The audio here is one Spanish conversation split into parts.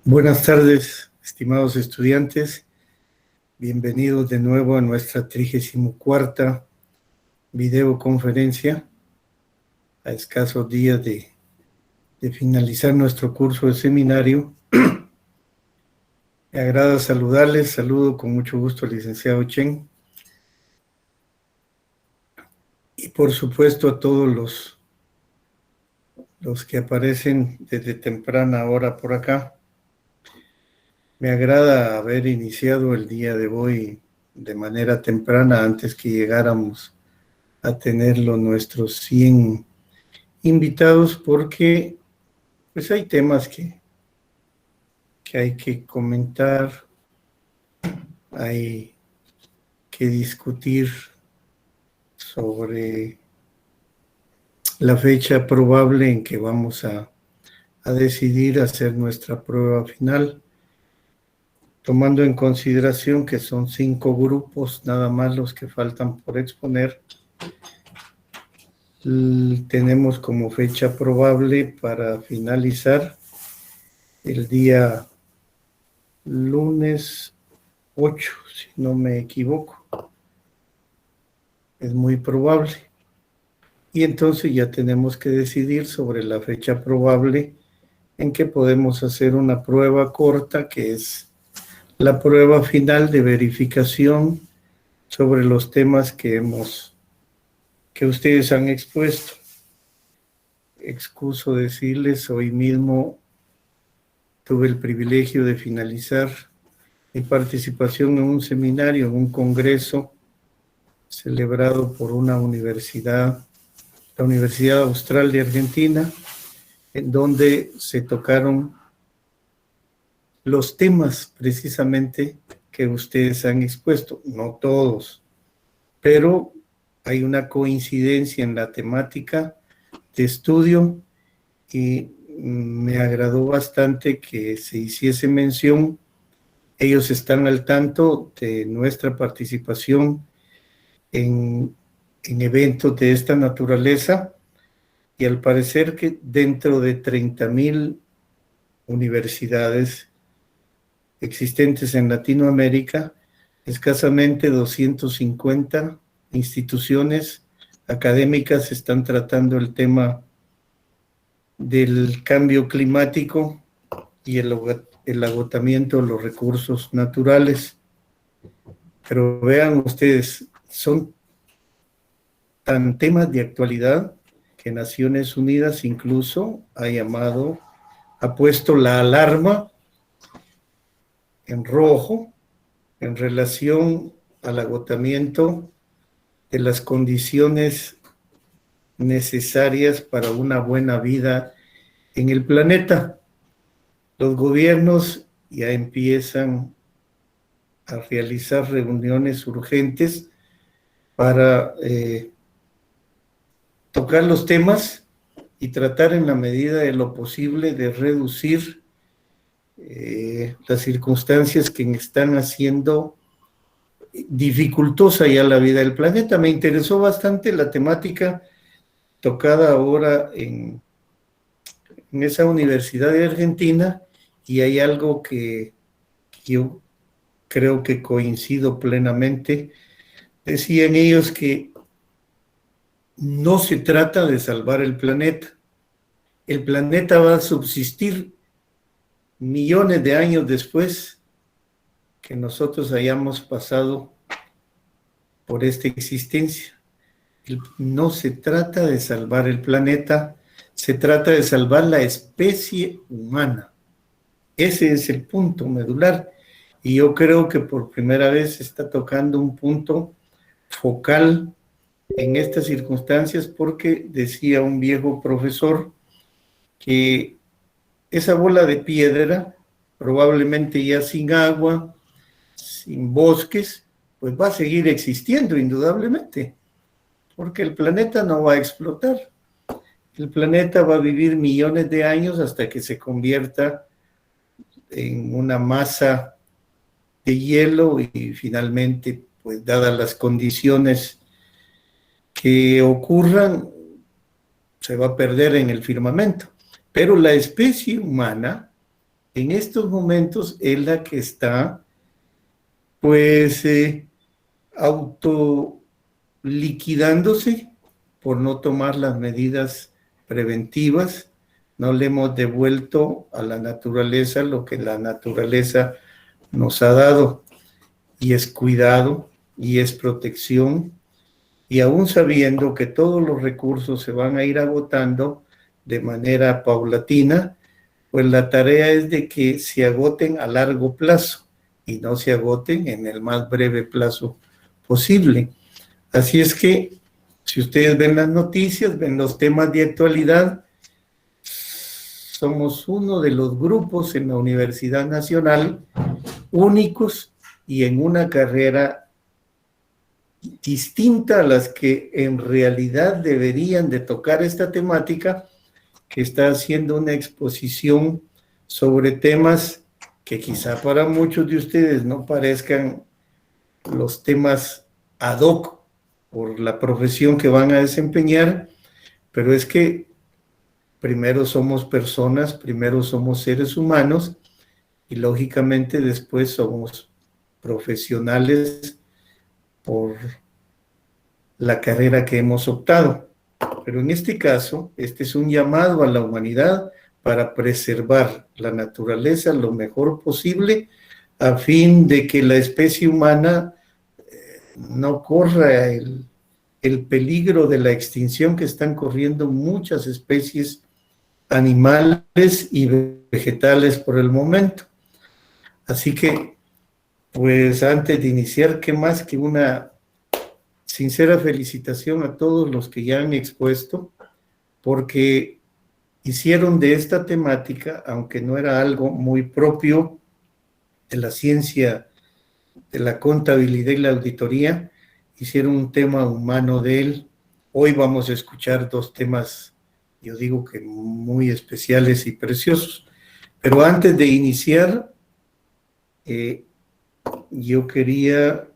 Buenas tardes, estimados estudiantes. Bienvenidos de nuevo a nuestra 34ª videoconferencia, a escasos días de finalizar nuestro curso de seminario. Me agrada saludarles, saludo con mucho gusto al licenciado Chen y por supuesto a todos los que aparecen desde temprana hora por acá. Me agrada haber iniciado el día de hoy de manera temprana antes que llegáramos a tenerlo nuestros 100 invitados, porque pues hay temas que hay que comentar, hay que discutir sobre la fecha probable en que vamos a decidir hacer nuestra prueba final, tomando en consideración que son 5 grupos nada más los que faltan por exponer. Tenemos como fecha probable para finalizar el día lunes 8, si no me equivoco. Es muy probable. Y entonces ya tenemos que decidir sobre la fecha probable en que podemos hacer una prueba corta, que es la prueba final de verificación sobre los temas que ustedes han expuesto. Excuso decirles, hoy mismo tuve el privilegio de finalizar mi participación en un seminario, en un congreso celebrado por una universidad, la Universidad Austral de Argentina, en donde se tocaron los temas precisamente que ustedes han expuesto, no todos, pero hay una coincidencia en la temática de estudio y me agradó bastante que se hiciese mención. Ellos están al tanto de nuestra participación en eventos de esta naturaleza y al parecer que dentro de 30,000 universidades existentes en Latinoamérica, escasamente 250 instituciones académicas están tratando el tema del cambio climático y el agotamiento de los recursos naturales. Pero vean ustedes, son tan temas de actualidad que Naciones Unidas incluso ha puesto la alarma en rojo en relación al agotamiento de las condiciones necesarias para una buena vida en el planeta. Los gobiernos ya empiezan a realizar reuniones urgentes para tocar los temas y tratar en la medida de lo posible de reducir las circunstancias que están haciendo dificultosa ya la vida del planeta. Me interesó bastante la temática tocada ahora en esa universidad de Argentina, y hay algo que yo creo que coincido plenamente. Decían ellos que no se trata de salvar el planeta. El planeta va a subsistir millones de años después que nosotros hayamos pasado por esta existencia. No se trata de salvar el planeta, se trata de salvar la especie humana. Ese es el punto medular. Y yo creo que por primera vez se está tocando un punto focal en estas circunstancias, porque decía un viejo profesor que esa bola de piedra, probablemente ya sin agua, sin bosques, pues va a seguir existiendo indudablemente, porque el planeta no va a explotar. El planeta va a vivir millones de años hasta que se convierta en una masa de hielo y finalmente, pues dadas las condiciones que ocurran, se va a perder en el firmamento. Pero la especie humana en estos momentos es la que está, pues, autoliquidándose por no tomar las medidas preventivas. No le hemos devuelto a la naturaleza lo que la naturaleza nos ha dado, y es cuidado, y es protección, y aún sabiendo que todos los recursos se van a ir agotando de manera paulatina, pues la tarea es de que se agoten a largo plazo y no se agoten en el más breve plazo posible. Así es que, si ustedes ven las noticias, ven los temas de actualidad, somos uno de los grupos en la Universidad Nacional únicos y en una carrera distinta a las que en realidad deberían de tocar esta temática, que está haciendo una exposición sobre temas que quizá para muchos de ustedes no parezcan los temas ad hoc por la profesión que van a desempeñar, pero es que primero somos personas, primero somos seres humanos y lógicamente después somos profesionales por la carrera que hemos optado. Pero en este caso, este es un llamado a la humanidad para preservar la naturaleza lo mejor posible a fin de que la especie humana no corra el peligro de la extinción que están corriendo muchas especies animales y vegetales por el momento. Así que, pues antes de iniciar, ¿qué más que una sincera felicitación a todos los que ya han expuesto, porque hicieron de esta temática, aunque no era algo muy propio de la ciencia, de la contabilidad y la auditoría, hicieron un tema humano de él. Hoy vamos a escuchar dos temas, yo digo que muy especiales y preciosos. Pero antes de iniciar, yo quería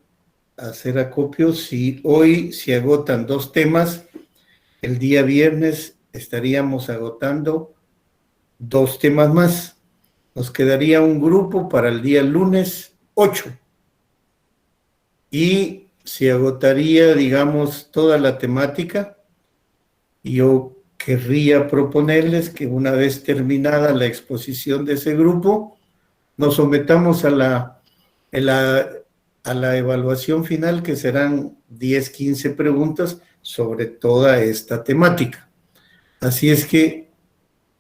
hacer acopio. Si hoy se agotan dos temas, el día viernes estaríamos agotando dos temas más. Nos quedaría un grupo para el día lunes 8 y se agotaría, digamos, toda la temática. Yo querría proponerles que una vez terminada la exposición de ese grupo, nos sometamos a la evaluación final, que serán 10, 15 preguntas sobre toda esta temática. Así es que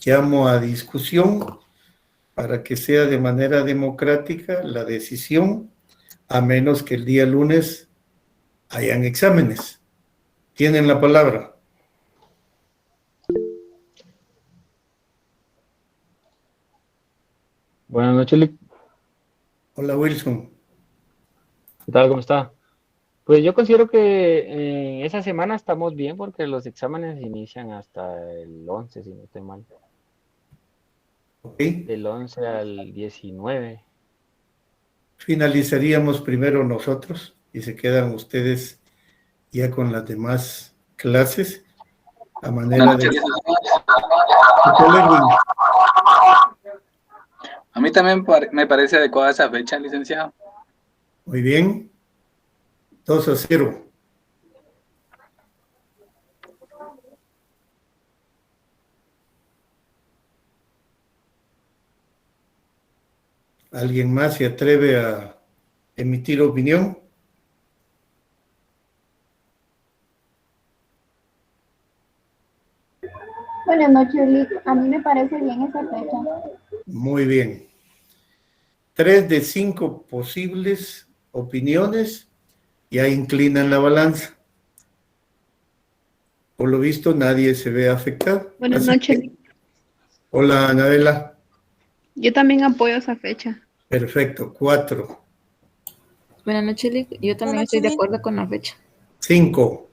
llamo a discusión para que sea de manera democrática la decisión, a menos que el día lunes hayan exámenes. Tienen la palabra. Buenas noches, Lick. Hola, Wilson. ¿Qué tal? ¿Cómo está? Pues yo considero que en esa semana estamos bien porque los exámenes inician hasta el 11, si no estoy mal. Ok. Del 11 al 19. Finalizaríamos primero nosotros y se quedan ustedes ya con las demás clases a Buenas manera de... noches. Erwin. A mí también me parece adecuada esa fecha, licenciado. Muy bien. 2-0. ¿Alguien más se atreve a emitir opinión? Buenas noches, Lick. A mí me parece bien esa fecha. Muy bien. 3 de 5 posibles opiniones ya inclinan la balanza. Por lo visto, nadie se ve afectado. Buenas Así noches. que, hola, Anabela. Yo también apoyo esa fecha. Perfecto. 4. Buenas noches, Lick. Yo también estoy de acuerdo con la fecha. 5.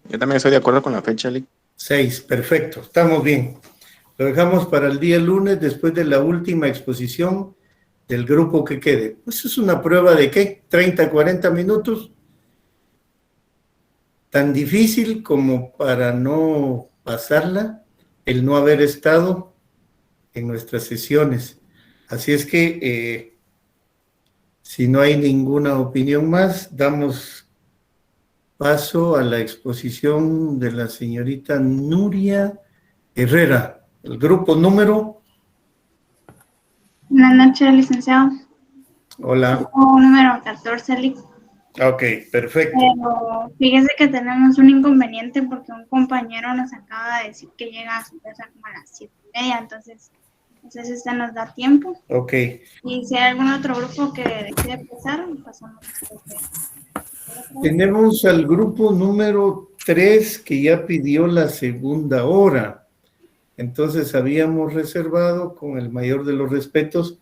Yo también estoy de acuerdo con la fecha, Lick. 6. Perfecto. Estamos bien. Lo dejamos para el día lunes, después de la última exposición del grupo que quede. Pues es una prueba de ¿qué? 30, 40 minutos. Tan difícil como para no pasarla, el no haber estado en nuestras sesiones. Así es que, si no hay ninguna opinión más, damos paso a la exposición de la señorita Nuria Herrera, el grupo número. Buenas noches, licenciado. Hola. Grupo número 14, Lic. Ok, perfecto. Pero fíjese que tenemos un inconveniente porque un compañero nos acaba de decir que llega a su casa como a las 7:30, entonces no sé si usted nos da tiempo. Ok, Y si hay algún otro grupo que decide empezar, pasamos después de... tenemos al grupo número 3 que ya pidió la segunda hora. Entonces habíamos reservado con el mayor de los respetos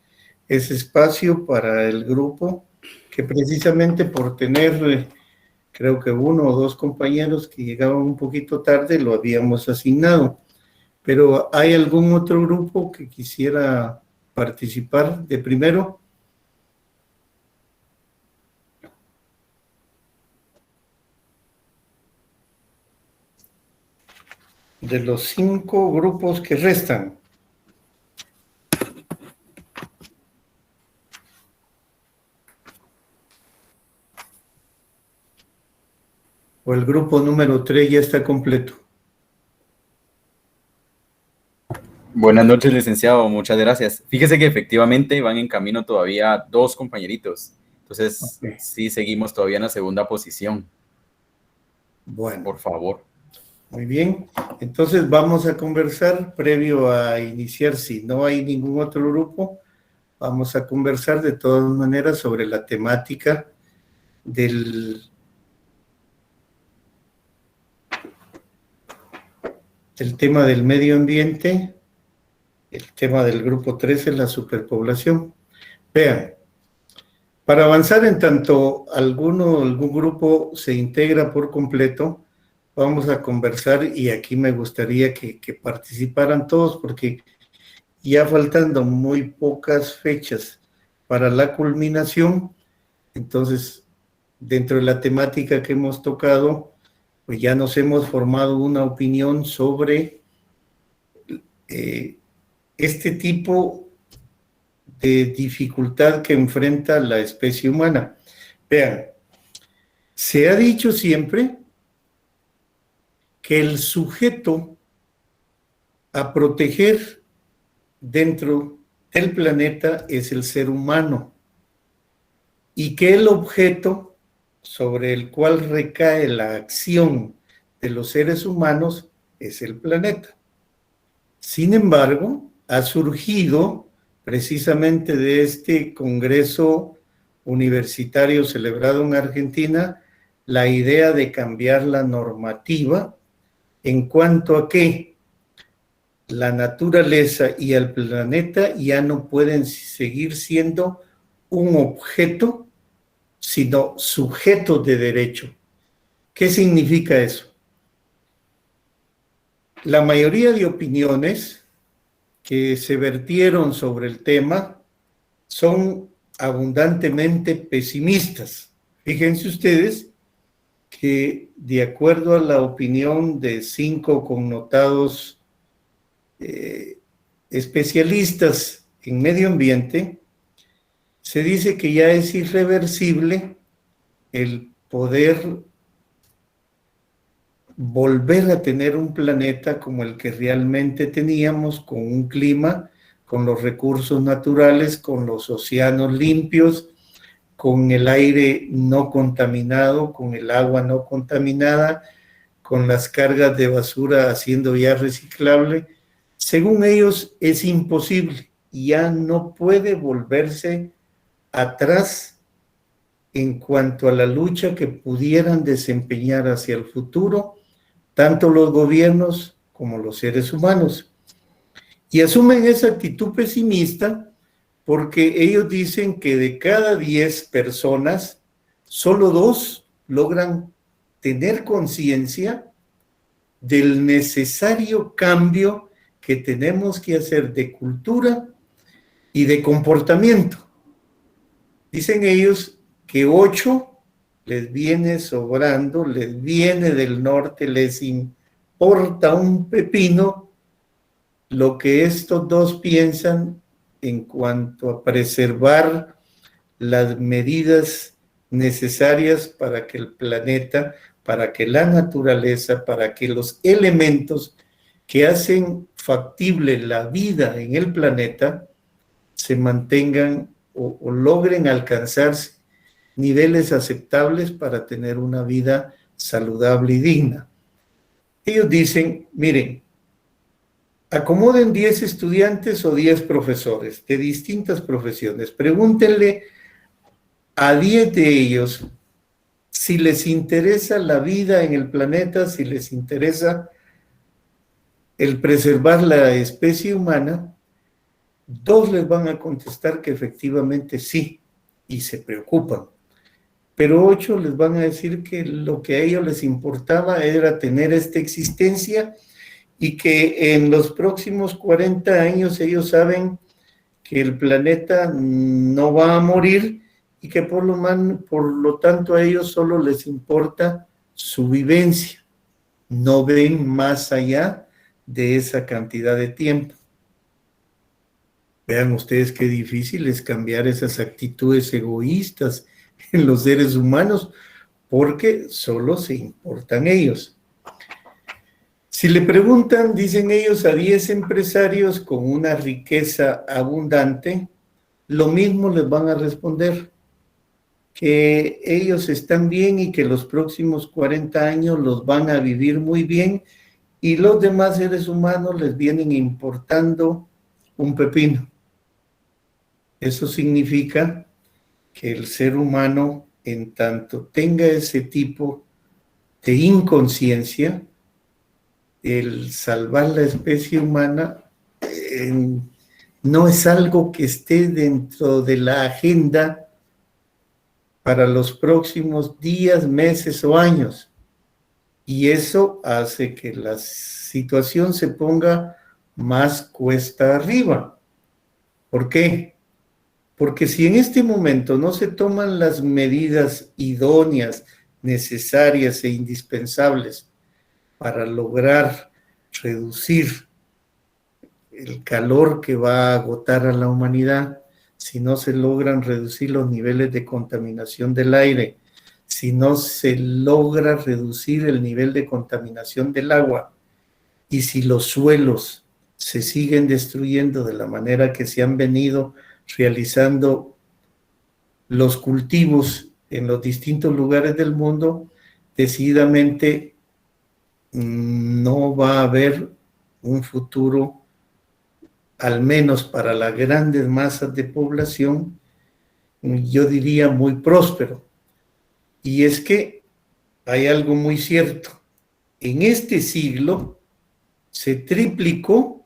ese espacio para el grupo, que precisamente por tener, creo que 1 o 2 compañeros que llegaban un poquito tarde, lo habíamos asignado. Pero ¿hay algún otro grupo que quisiera participar de primero? De los 5 grupos que restan. ¿O el grupo número 3 ya está completo? Buenas noches, licenciado. Muchas gracias. Fíjese que efectivamente van en camino todavía 2 compañeritos. Entonces, Ok. sí seguimos todavía en la segunda posición. Bueno. Por favor. Muy bien, entonces vamos a conversar previo a iniciar. Si no hay ningún otro grupo, vamos a conversar de todas maneras sobre la temática del tema del medio ambiente, el tema del grupo 13, la superpoblación. Vean, para avanzar en tanto algún grupo se integra por completo, vamos a conversar, y aquí me gustaría que participaran todos, porque ya faltando muy pocas fechas para la culminación, entonces, dentro de la temática que hemos tocado, pues ya nos hemos formado una opinión sobre este tipo de dificultad que enfrenta la especie humana. Vean, se ha dicho siempre que el sujeto a proteger dentro del planeta es el ser humano, y que el objeto sobre el cual recae la acción de los seres humanos es el planeta. Sin embargo, ha surgido precisamente de este congreso universitario celebrado en Argentina la idea de cambiar la normativa en cuanto a que la naturaleza y el planeta ya no pueden seguir siendo un objeto, sino sujetos de derecho. ¿Qué significa eso? La mayoría de opiniones que se vertieron sobre el tema son abundantemente pesimistas. Fíjense ustedes que, de acuerdo a la opinión de 5 connotados especialistas en medio ambiente, se dice que ya es irreversible el poder volver a tener un planeta como el que realmente teníamos, con un clima, con los recursos naturales, con los océanos limpios, con el aire no contaminado, con el agua no contaminada, con las cargas de basura haciendo ya reciclable. Según ellos, es imposible, ya no puede volverse atrás en cuanto a la lucha que pudieran desempeñar hacia el futuro, tanto los gobiernos como los seres humanos. Y asumen esa actitud pesimista porque ellos dicen que de cada 10 personas, solo 2 logran tener conciencia del necesario cambio que tenemos que hacer de cultura y de comportamiento. Dicen ellos que 8 les viene sobrando, les viene del norte, les importa un pepino lo que estos dos piensan en cuanto a preservar las medidas necesarias para que el planeta, para que la naturaleza, para que los elementos que hacen factible la vida en el planeta se mantengan o logren alcanzarse niveles aceptables para tener una vida saludable y digna. Ellos dicen, miren, acomoden 10 estudiantes o 10 profesores de distintas profesiones. Pregúntenle a 10 de ellos si les interesa la vida en el planeta, si les interesa el preservar la especie humana. 2 les van a contestar que efectivamente sí, y se preocupan. Pero 8 les van a decir que lo que a ellos les importaba era tener esta existencia y que en los próximos 40 años ellos saben que el planeta no va a morir y que por lo tanto a ellos solo les importa su vivencia. No ven más allá de esa cantidad de tiempo. Vean ustedes qué difícil es cambiar esas actitudes egoístas en los seres humanos, porque solo se importan ellos. Si le preguntan, dicen ellos, a 10 empresarios con una riqueza abundante, lo mismo les van a responder, que ellos están bien y que los próximos 40 años los van a vivir muy bien y los demás seres humanos les vienen importando un pepino. Eso significa que el ser humano, en tanto tenga ese tipo de inconsciencia, el salvar la especie humana no es algo que esté dentro de la agenda para los próximos días, meses o años. Y eso hace que la situación se ponga más cuesta arriba. ¿Por qué? Porque si en este momento no se toman las medidas idóneas, necesarias e indispensables para lograr reducir el calor que va a agotar a la humanidad, si no se logran reducir los niveles de contaminación del aire, si no se logra reducir el nivel de contaminación del agua, y si los suelos se siguen destruyendo de la manera que se han venido realizando los cultivos en los distintos lugares del mundo, decididamente no va a haber un futuro, al menos para las grandes masas de población, yo diría muy próspero. Y es que hay algo muy cierto. En este siglo se triplicó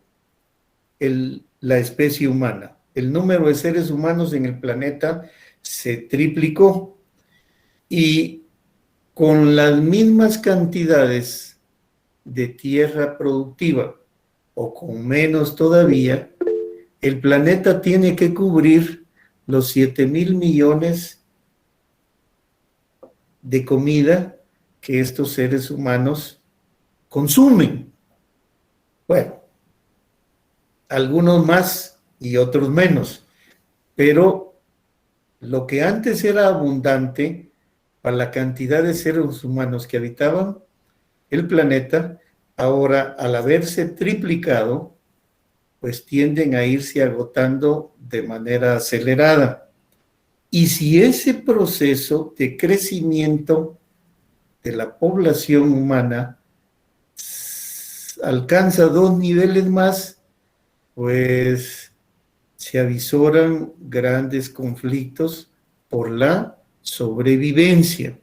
la especie humana. El número de seres humanos en el planeta se triplicó. Y con las mismas cantidades de tierra productiva, o con menos todavía, el planeta tiene que cubrir los 7,000 millones de comida que estos seres humanos consumen. Bueno, algunos más y otros menos, pero lo que antes era abundante para la cantidad de seres humanos que habitaban el planeta, ahora al haberse triplicado, pues tienden a irse agotando de manera acelerada. Y si ese proceso de crecimiento de la población humana alcanza 2 niveles más, pues se avisoran grandes conflictos por la sobrevivencia.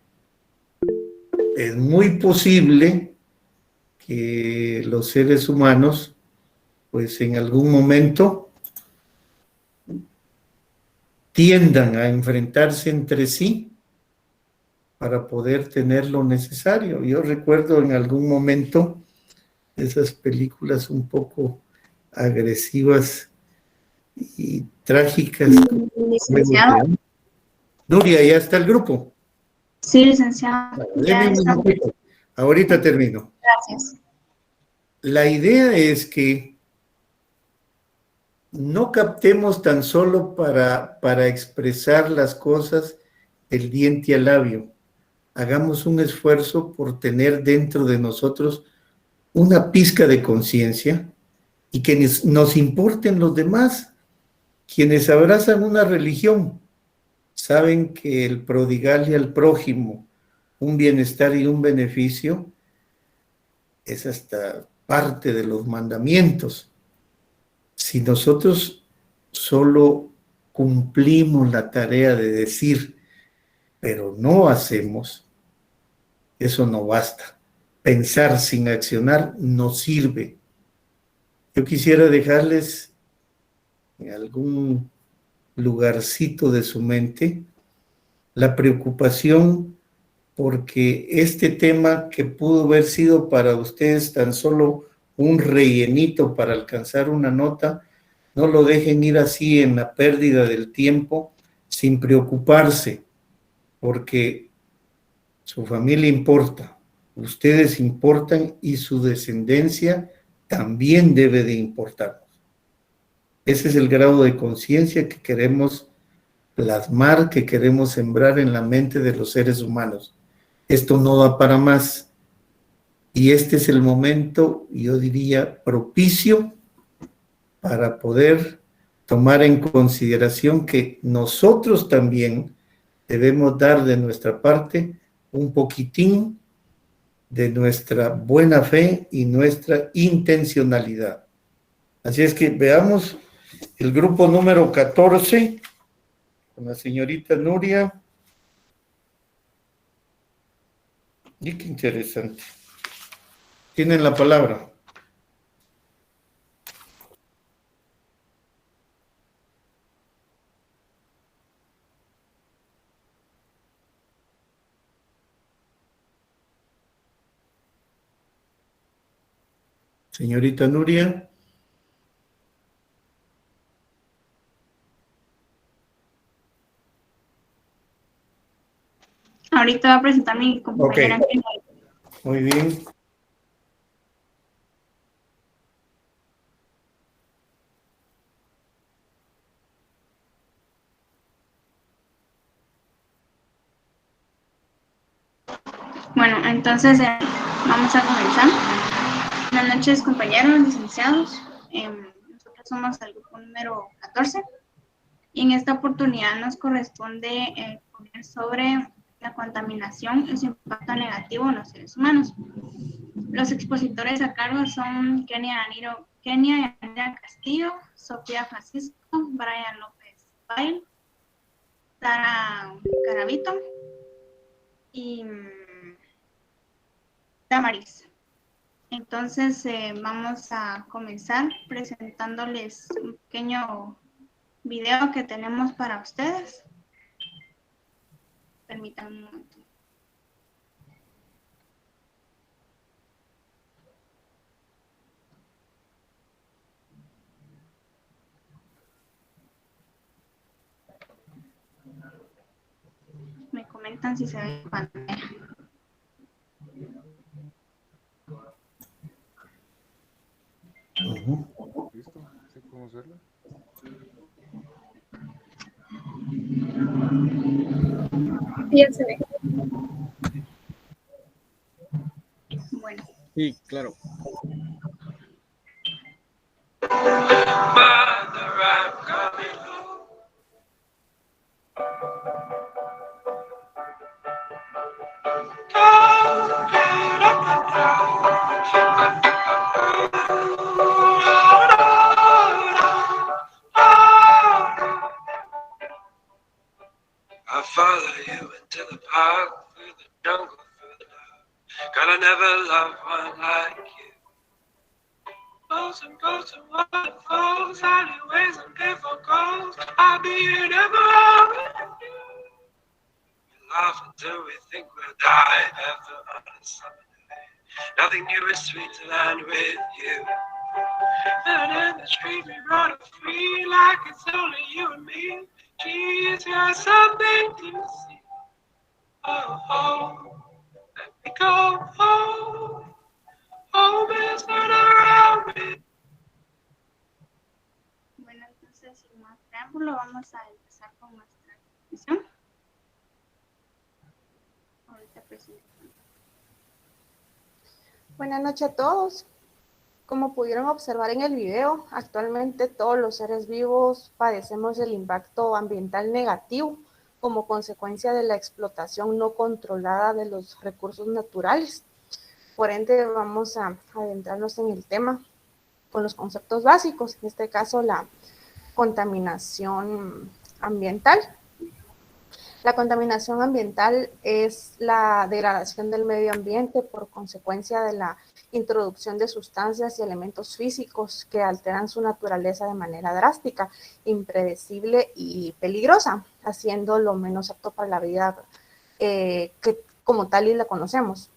Es muy posible que los seres humanos, pues en algún momento, tiendan a enfrentarse entre sí para poder tener lo necesario. Yo recuerdo en algún momento esas películas un poco agresivas y trágicas. Licenciado. Nuria, ¿ya está el grupo? Sí, licenciado. Ya Deme un está. minutito. Ahorita termino. Gracias. La idea es que no captemos tan solo para expresar las cosas el diente al labio. Hagamos un esfuerzo por tener dentro de nosotros una pizca de conciencia y que nos importen los demás. Quienes abrazan una religión saben que el prodigarle al prójimo un bienestar y un beneficio es hasta parte de los mandamientos. Si nosotros solo cumplimos la tarea de decir, pero no hacemos, eso no basta. Pensar sin accionar no sirve. Yo quisiera dejarles en algún lugarcito de su mente la preocupación porque este tema que pudo haber sido para ustedes tan solo un rellenito para alcanzar una nota, no lo dejen ir así en la pérdida del tiempo sin preocuparse, porque su familia importa, ustedes importan y su descendencia también debe de importarnos. Ese es el grado de conciencia que queremos plasmar, que queremos sembrar en la mente de los seres humanos. Esto no da para más. Y este es el momento, yo diría, propicio para poder tomar en consideración que nosotros también debemos dar de nuestra parte un poquitín de nuestra buena fe y nuestra intencionalidad. Así es que veamos el grupo número 14 con la señorita Nuria. Y qué interesante. Tienen la palabra. Señorita Nuria. Ahorita va a presentar mi compañera. Ok. Muy bien. Bueno, entonces vamos a comenzar. Buenas noches, compañeros, licenciados. Nosotros somos el grupo número 14 y en esta oportunidad nos corresponde poner sobre la contaminación y su impacto negativo en los seres humanos. Los expositores a cargo son Kenia Yanira Castillo, Sofía Francisco, Brian López Bail, Sara Caravito y Damaris. Entonces vamos a comenzar presentándoles un pequeño video que tenemos para ustedes. Permítanme un momento. Me comentan si se ve en pantalla. ¿Listo? ¿Sí podemos verlo? Ya se ve. Bueno. Sí, claro. I follow you into the park, through the jungle, through the dark. God, I never loved one like you. Ghosts and waterfalls, alleyways and painful calls. I'll be here never with you. We laugh until we think we'll die, ever on a summer day. Nothing new is sweet to land with you. And in the street we run free like it's only you and me. Geez, you're something to see. Oh, oh, let me go home. Home is not around me. Buenas más preámbulo, vamos a empezar con nuestra exposición. Ahorita presento. Buenas noches a todos. Como pudieron observar en el video, actualmente todos los seres vivos padecemos el impacto ambiental negativo como consecuencia de la explotación no controlada de los recursos naturales. Por ende, vamos a adentrarnos en el tema con los conceptos básicos, en este caso la contaminación ambiental. La contaminación ambiental es la degradación del medio ambiente por consecuencia de la introducción de sustancias y elementos físicos que alteran su naturaleza de manera drástica, impredecible y peligrosa, haciéndolo menos apto para la vida que como tal y la conocemos.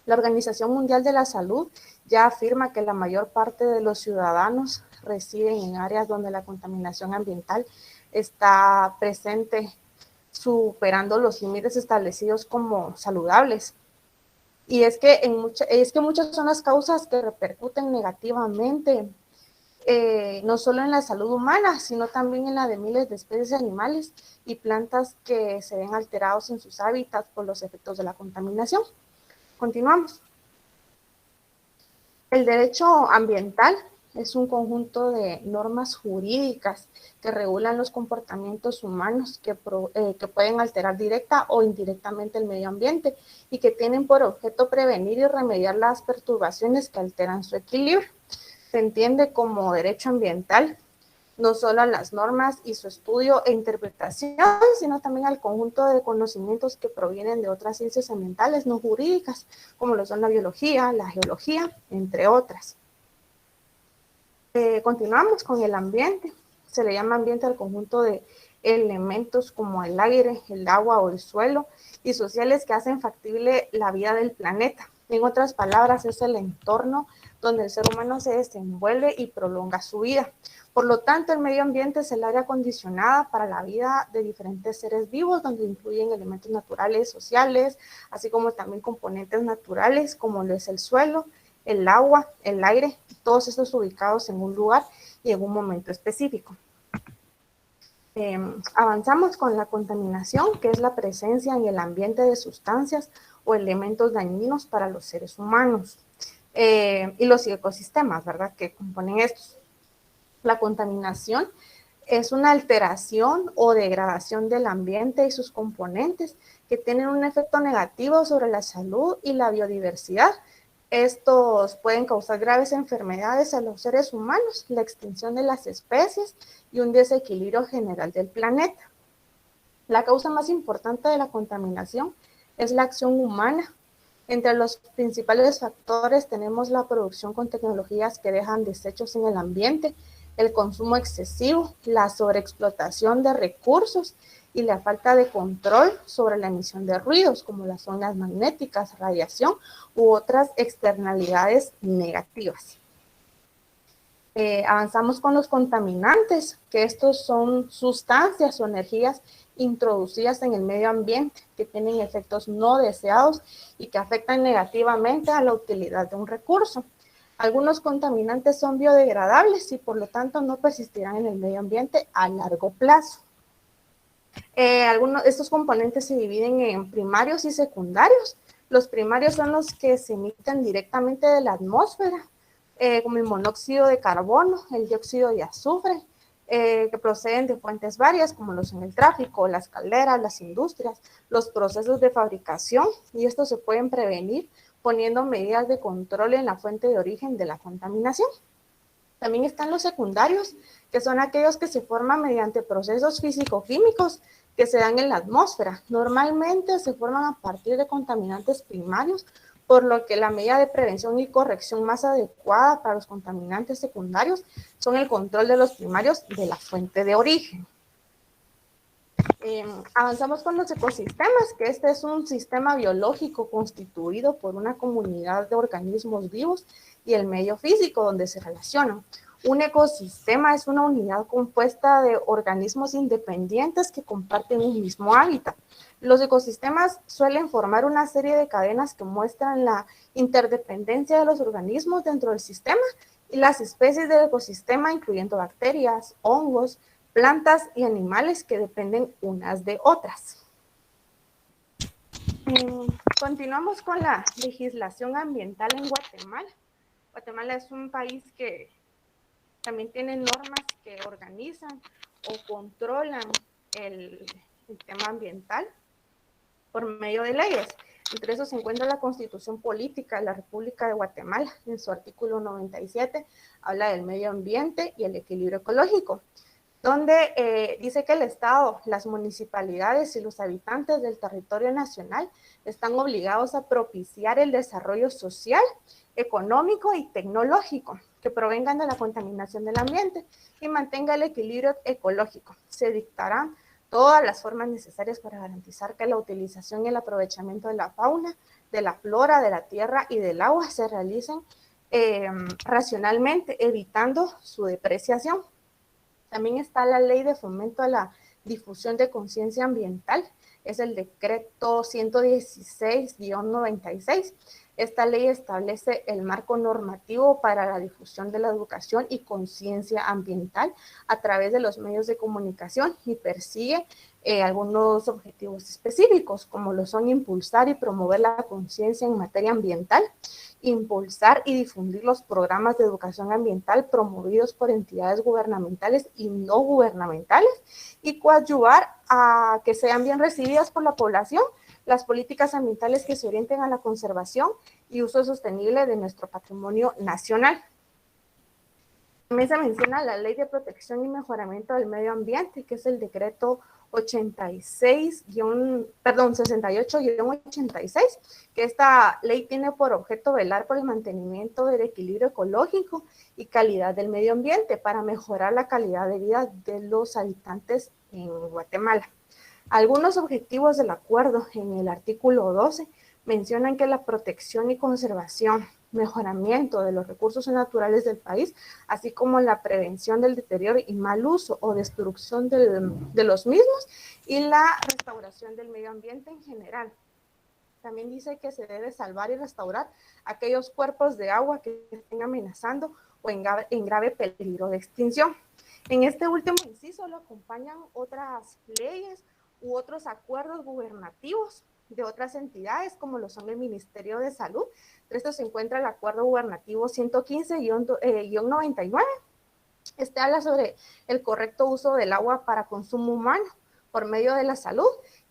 La Organización Mundial de la Salud ya afirma que la mayor parte de los ciudadanos residen en áreas donde la contaminación ambiental está presente, superando los límites establecidos como saludables. Y es que muchas son las causas que repercuten negativamente, no solo en la salud humana, sino también en la de miles de especies animales y plantas que se ven alterados en sus hábitats por los efectos de la contaminación. Continuamos. El derecho ambiental es un conjunto de normas jurídicas que regulan los comportamientos humanos que pueden alterar directa o indirectamente el medio ambiente y que tienen por objeto prevenir y remediar las perturbaciones que alteran su equilibrio. Se entiende como derecho ambiental no solo a las normas y su estudio e interpretación, sino también al conjunto de conocimientos que provienen de otras ciencias ambientales no jurídicas, como lo son la biología, la geología, entre otras. Continuamos con el ambiente. Se le llama ambiente al conjunto de elementos como el aire, el agua o el suelo y sociales que hacen factible la vida del planeta. En otras palabras, es el entorno donde el ser humano se desenvuelve y prolonga su vida. Por lo tanto, el medio ambiente es el área acondicionada para la vida de diferentes seres vivos, donde incluyen elementos naturales, sociales, así como también componentes naturales como lo es el suelo, el agua, el aire, todos estos ubicados en un lugar y en un momento específico. Avanzamos con la contaminación, que es la presencia en el ambiente de sustancias o elementos dañinos para los seres humanos y los ecosistemas, ¿verdad?, que componen estos. La contaminación es una alteración o degradación del ambiente y sus componentes que tienen un efecto negativo sobre la salud y la biodiversidad. Estos pueden causar graves enfermedades a los seres humanos, la extinción de las especies y un desequilibrio general del planeta. La causa más importante de la contaminación es la acción humana. Entre los principales factores tenemos la producción con tecnologías que dejan desechos en el ambiente, el consumo excesivo, la sobreexplotación de recursos y la falta de control sobre la emisión de ruidos, como las ondas magnéticas, radiación u otras externalidades negativas. Avanzamos con los contaminantes, que estos son sustancias o energías introducidas en el medio ambiente que tienen efectos no deseados y que afectan negativamente a la utilidad de un recurso. Algunos contaminantes son biodegradables y por lo tanto no persistirán en el medio ambiente a largo plazo. Estos componentes se dividen en primarios y secundarios. Los primarios son los que se emiten directamente de la atmósfera, como el monóxido de carbono, el dióxido de azufre, que proceden de fuentes varias, como lo son el tráfico, las calderas, las industrias, los procesos de fabricación, y estos se pueden prevenir poniendo medidas de control en la fuente de origen de la contaminación. También están los secundarios, que son aquellos que se forman mediante procesos físico-químicos que se dan en la atmósfera. Normalmente se forman a partir de contaminantes primarios, por lo que la medida de prevención y corrección más adecuada para los contaminantes secundarios son el control de los primarios de la fuente de origen. Avanzamos con los ecosistemas, que este es un sistema biológico constituido por una comunidad de organismos vivos y el medio físico donde se relacionan. Un ecosistema es una unidad compuesta de organismos independientes que comparten un mismo hábitat. Los ecosistemas suelen formar una serie de cadenas que muestran la interdependencia de los organismos dentro del sistema y las especies del ecosistema, incluyendo bacterias, hongos, plantas y animales que dependen unas de otras. Continuamos con la legislación ambiental en Guatemala. Guatemala es un país que también tiene normas que organizan o controlan el tema ambiental por medio de leyes. Entre eso se encuentra la Constitución Política de la República de Guatemala. En su artículo 97 habla del medio ambiente y el equilibrio ecológico, donde dice que el Estado, las municipalidades y los habitantes del territorio nacional están obligados a propiciar el desarrollo social, económico y tecnológico que provengan de la contaminación del ambiente y mantenga el equilibrio ecológico. Se dictarán todas las formas necesarias para garantizar que la utilización y el aprovechamiento de la fauna, de la flora, de la tierra y del agua se realicen racionalmente, evitando su depreciación. También está la Ley de Fomento a la Difusión de Conciencia Ambiental, es el decreto 116-96. Esta ley establece el marco normativo para la difusión de la educación y conciencia ambiental a través de los medios de comunicación y persigue algunos objetivos específicos, como lo son impulsar y promover la conciencia en materia ambiental, impulsar y difundir los programas de educación ambiental promovidos por entidades gubernamentales y no gubernamentales y coadyuvar a que sean bien recibidas por la población las políticas ambientales que se orienten a la conservación y uso sostenible de nuestro patrimonio nacional. También se menciona la Ley de Protección y Mejoramiento del Medio Ambiente, que es el decreto 68-86, que esta ley tiene por objeto velar por el mantenimiento del equilibrio ecológico y calidad del medio ambiente para mejorar la calidad de vida de los habitantes en Guatemala. Algunos objetivos del acuerdo en el artículo 12 mencionan que la protección y conservación, mejoramiento de los recursos naturales del país, así como la prevención del deterioro y mal uso o destrucción de los mismos y la restauración del medio ambiente en general. También dice que se debe salvar y restaurar aquellos cuerpos de agua que estén amenazando o en grave peligro de extinción. En este último inciso lo acompañan otras leyes u otros acuerdos gubernativos de otras entidades, como lo son el Ministerio de Salud. Entre estos se encuentra el Acuerdo Gubernativo 115-99. Este habla sobre el correcto uso del agua para consumo humano por medio de la salud,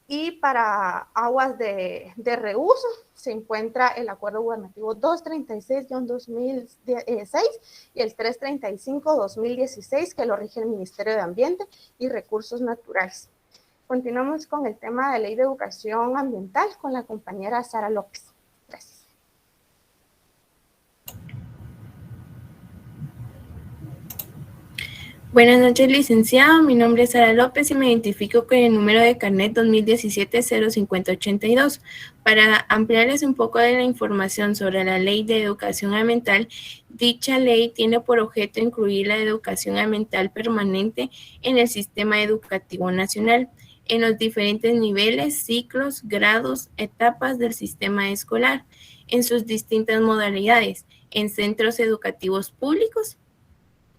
y para aguas de reuso se encuentra el Acuerdo Gubernativo 236-2006 y el 335-2016, que lo rige el Ministerio de Ambiente y Recursos Naturales. Continuamos con el tema de Ley de Educación Ambiental con la compañera Sara López. Gracias. Buenas noches, licenciado. Mi nombre es Sara López y me identifico con el número de carnet 2017-05082. Para ampliarles un poco de la información sobre la Ley de Educación Ambiental, dicha ley tiene por objeto incluir la educación ambiental permanente en el sistema educativo nacional, en los diferentes niveles, ciclos, grados, etapas del sistema escolar, en sus distintas modalidades, en centros educativos públicos.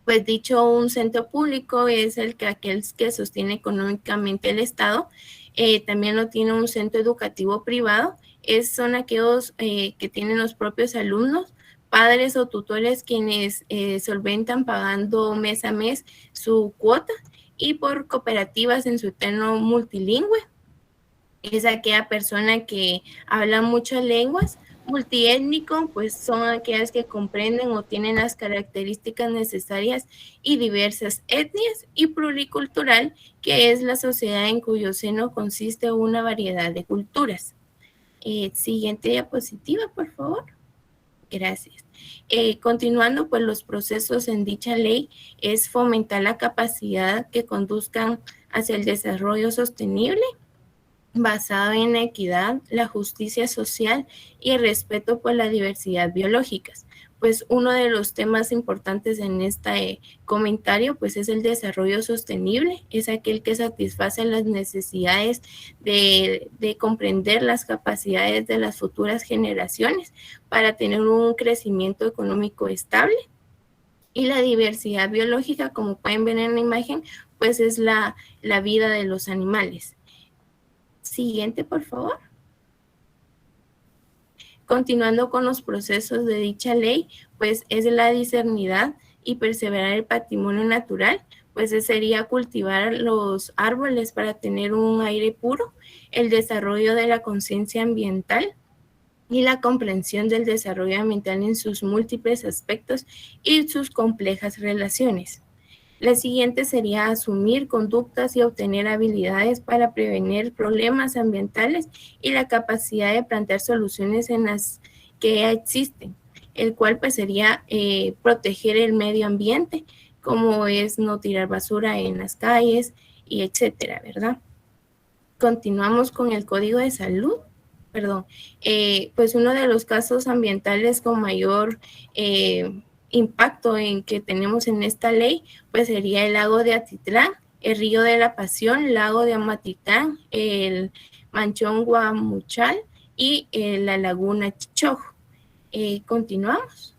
Pues dicho un centro público es aquel que sostiene económicamente el Estado. También lo tiene un centro educativo privado. Son aquellos que tienen los propios alumnos, padres o tutores quienes solventan pagando mes a mes su cuota, y por cooperativas en su terreno multilingüe. Es aquella persona que habla muchas lenguas. Multiétnico, pues son aquellas que comprenden o tienen las características necesarias y diversas etnias, y pluricultural, que es la sociedad en cuyo seno consiste una variedad de culturas. Siguiente diapositiva, por favor. Gracias. Continuando, pues los procesos en dicha ley es fomentar la capacidad que conduzcan hacia el desarrollo sostenible, basado en la equidad, la justicia social y el respeto por la diversidad biológica. Pues uno de los temas importantes en este comentario pues es el desarrollo sostenible, es aquel que satisface las necesidades de comprender las capacidades de las futuras generaciones para tener un crecimiento económico estable. Y la diversidad biológica, como pueden ver en la imagen, pues es la vida de los animales. Siguiente, por favor. Continuando con los procesos de dicha ley, pues es la discernidad y perseverar el patrimonio natural, pues sería cultivar los árboles para tener un aire puro, el desarrollo de la conciencia ambiental y la comprensión del desarrollo ambiental en sus múltiples aspectos y sus complejas relaciones. La siguiente sería asumir conductas y obtener habilidades para prevenir problemas ambientales y la capacidad de plantear soluciones en las que ya existen, el cual pues sería proteger el medio ambiente, como es no tirar basura en las calles y etcétera, ¿verdad? Continuamos con el Código de Salud. Pues uno de los casos ambientales con mayor impacto en que tenemos en esta ley, pues sería el lago de Atitlán, el río de la Pasión, lago de Amatitán, el Manchón Guamuchal y la laguna Chichojo. Continuamos.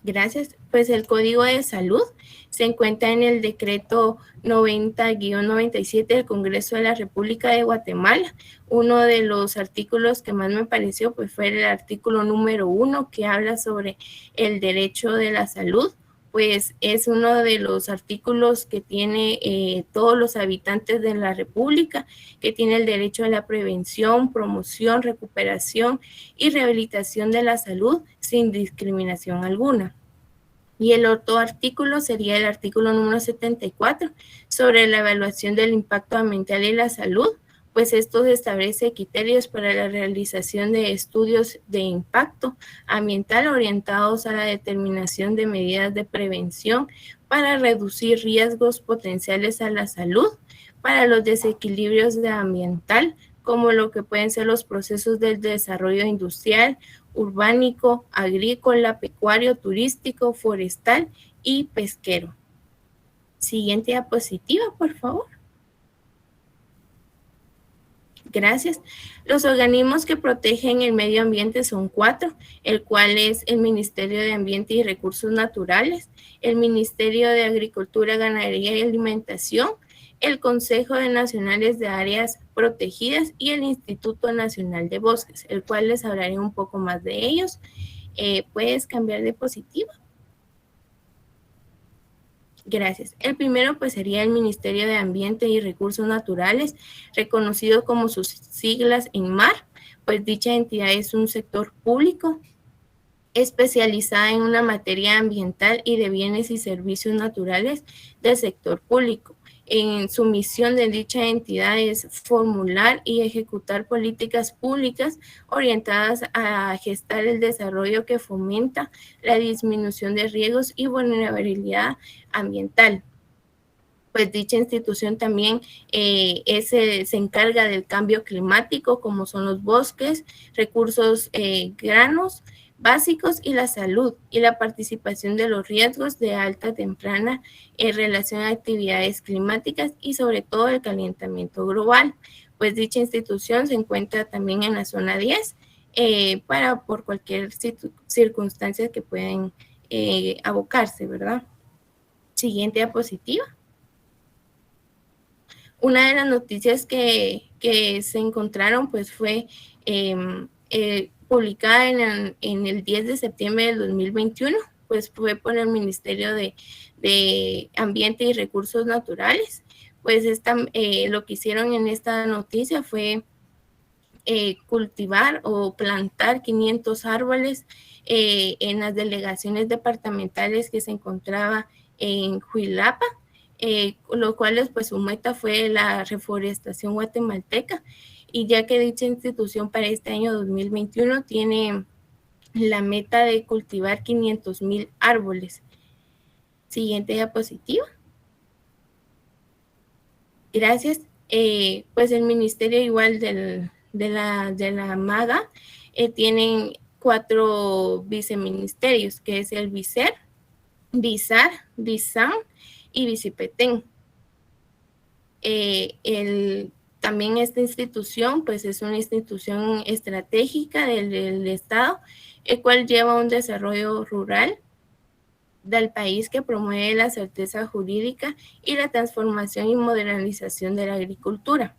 Gracias. Pues el Código de Salud se encuentra en el decreto 90-97 del Congreso de la República de Guatemala. Uno de los artículos que más me pareció pues fue el artículo número 1, que habla sobre el derecho de la salud. Pues es uno de los artículos que tiene todos los habitantes de la República, que tiene el derecho a la prevención, promoción, recuperación y rehabilitación de la salud sin discriminación alguna. Y el otro artículo sería el artículo número 74 sobre la evaluación del impacto ambiental y la salud, pues esto establece criterios para la realización de estudios de impacto ambiental orientados a la determinación de medidas de prevención para reducir riesgos potenciales a la salud, para los desequilibrios ambiental, como lo que pueden ser los procesos del desarrollo industrial, urbánico, agrícola, pecuario, turístico, forestal y pesquero. Siguiente diapositiva, por favor. Gracias. Los organismos que protegen el medio ambiente son 4, el cual es el Ministerio de Ambiente y Recursos Naturales, el Ministerio de Agricultura, Ganadería y Alimentación, el Consejo de Nacionales de Áreas Protegidas y el Instituto Nacional de Bosques, el cual les hablaré un poco más de ellos. ¿Puedes cambiar diapositiva? Gracias. El primero pues sería el Ministerio de Ambiente y Recursos Naturales, reconocido como sus siglas en MAR, pues dicha entidad es un sector público especializada en una materia ambiental y de bienes y servicios naturales del sector público. En su misión de dicha entidad es formular y ejecutar políticas públicas orientadas a gestar el desarrollo que fomenta la disminución de riesgos y vulnerabilidad ambiental. Pues dicha institución también se encarga del cambio climático, como son los bosques, recursos granos básicos y la salud y la participación de los riesgos de alta temprana en relación a actividades climáticas y sobre todo el calentamiento global. Pues dicha institución se encuentra también en la zona 10 por cualquier circunstancia que puedan abocarse, ¿verdad? Siguiente diapositiva. Una de las noticias que se encontraron pues fue publicada en el 10 de septiembre del 2021, pues fue por el Ministerio de Ambiente y Recursos Naturales. Pues lo que hicieron en esta noticia fue cultivar o plantar 500 árboles en las delegaciones departamentales que se encontraba en Huilapa, lo cual pues su meta fue la reforestación guatemalteca, y ya que dicha institución para este año 2021 tiene la meta de cultivar 500,000 árboles. Siguiente diapositiva. Gracias. Pues el ministerio igual de la MAGA tienen 4 viceministerios, que es el VICER, VISAR, VISAM y VICIPETEN. También esta institución pues es una institución estratégica del Estado, el cual lleva un desarrollo rural del país que promueve la certeza jurídica y la transformación y modernización de la agricultura.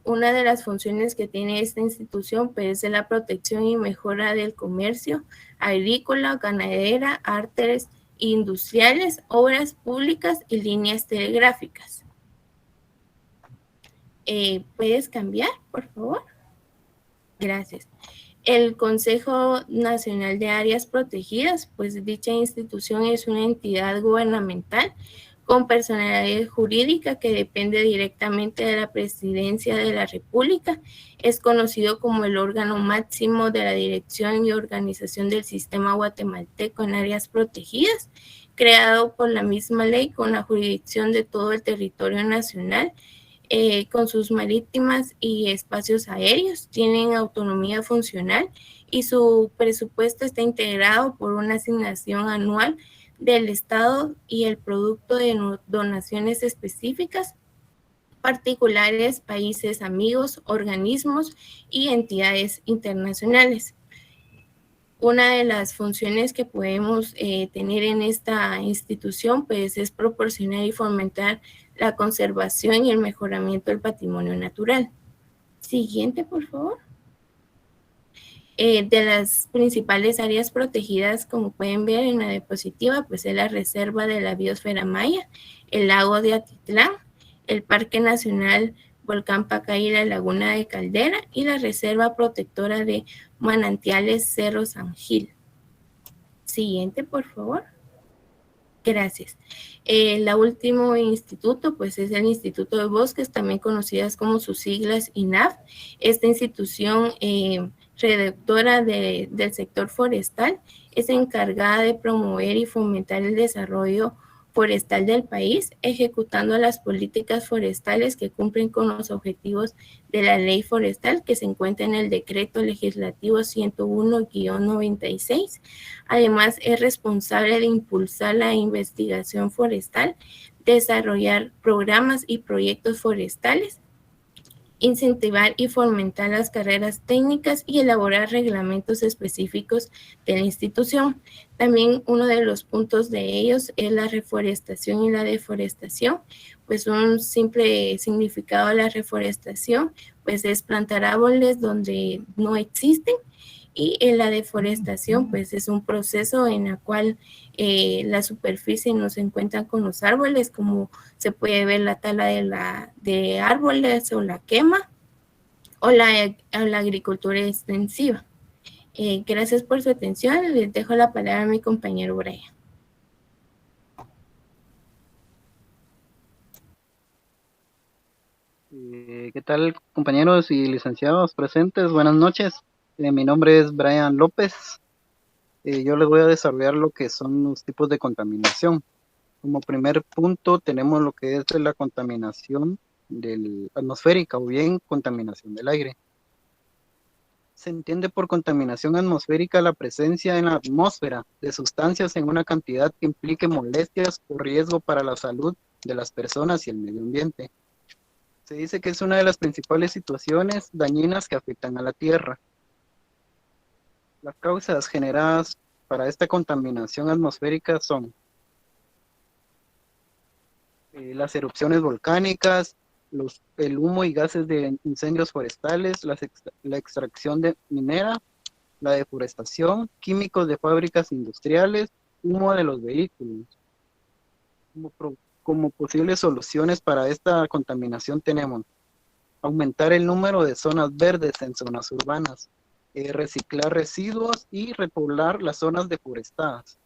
Una de las funciones que tiene esta institución pues, es la protección y mejora del comercio agrícola, ganadera, artes industriales, obras públicas y líneas telegráficas. ¿Puedes cambiar, por favor? Gracias. El Consejo Nacional de Áreas Protegidas, pues dicha institución es una entidad gubernamental con personalidad jurídica que depende directamente de la Presidencia de la República. Es conocido como el órgano máximo de la dirección y organización del sistema guatemalteco en áreas protegidas, creado por la misma ley con la jurisdicción de todo el territorio nacional, con sus marítimas y espacios aéreos. Tienen autonomía funcional y su presupuesto está integrado por una asignación anual del Estado y el producto de donaciones específicas, particulares, países amigos, organismos y entidades internacionales. Una de las funciones que podemos tener en esta institución pues, es proporcionar y fomentar la conservación y el mejoramiento del patrimonio natural. Siguiente, por favor. De las principales áreas protegidas, como pueden ver en la diapositiva, pues es la Reserva de la Biosfera Maya, el lago de Atitlán, el Parque Nacional Volcán Pacay y la Laguna de Caldera y la Reserva Protectora de Manantiales Cerro San Gil. Siguiente, por favor. Gracias. El último instituto, pues es el Instituto de Bosques, también conocidas como sus siglas INAF. Esta institución redactora del sector forestal es encargada de promover y fomentar el desarrollo forestal del país, ejecutando las políticas forestales que cumplen con los objetivos de la ley forestal que se encuentra en el decreto legislativo 101-96. Además, es responsable de impulsar la investigación forestal, desarrollar programas y proyectos forestales, incentivar y fomentar las carreras técnicas y elaborar reglamentos específicos de la institución. También uno de los puntos de ellos es la reforestación y la deforestación, pues un simple significado de la reforestación pues es plantar árboles donde no existen, y en la deforestación pues es un proceso en el cual la superficie no se encuentra con los árboles, como se puede ver la tala de árboles o la quema o la agricultura extensiva. Gracias por su atención. Les dejo la palabra a mi compañero Brian. ¿Qué tal, compañeros y licenciados presentes? Buenas noches. Mi nombre es Brian López. Yo les voy a desarrollar lo que son los tipos de contaminación. Como primer punto tenemos lo que es la contaminación atmosférica o bien contaminación del aire. Se entiende por contaminación atmosférica la presencia en la atmósfera de sustancias en una cantidad que implique molestias o riesgo para la salud de las personas y el medio ambiente. Se dice que es una de las principales situaciones dañinas que afectan a la Tierra. Las causas generadas para esta contaminación atmosférica son las erupciones volcánicas, el humo y gases de incendios forestales, la extracción minera, la deforestación, químicos de fábricas industriales, humo de los vehículos. Como posibles soluciones para esta contaminación tenemos aumentar el número de zonas verdes en zonas urbanas, reciclar residuos y repoblar las zonas deforestadas.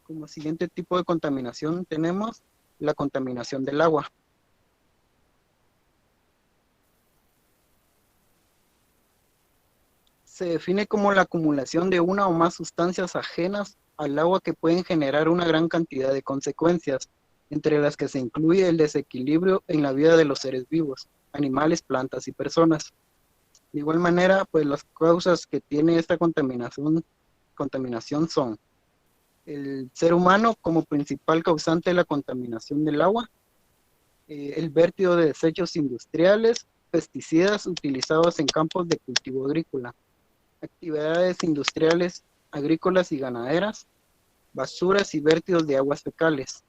Como siguiente tipo de contaminación tenemos la contaminación del agua. Se define como la acumulación de una o más sustancias ajenas al agua que pueden generar una gran cantidad de consecuencias, entre las que se incluye el desequilibrio en la vida de los seres vivos, animales, plantas y personas. De igual manera, pues las causas que tiene esta contaminación son el ser humano como principal causante de la contaminación del agua, el vertido de desechos industriales, pesticidas utilizados en campos de cultivo agrícola, actividades industriales, agrícolas y ganaderas, basuras y vértidos de aguas fecales.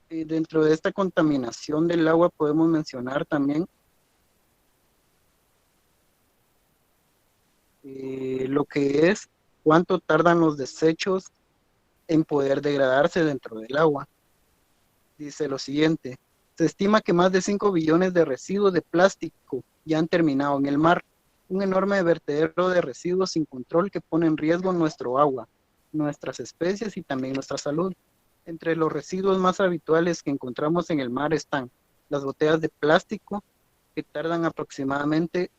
Dentro de esta contaminación del agua podemos mencionar también lo que es cuánto tardan los desechos en poder degradarse dentro del agua. Dice lo siguiente: se estima que más de 5 billones de residuos de plástico ya han terminado en el mar, un enorme vertedero de residuos sin control que pone en riesgo nuestro agua, nuestras especies y también nuestra salud. Entre los residuos más habituales que encontramos en el mar están las botellas de plástico, que tardan aproximadamente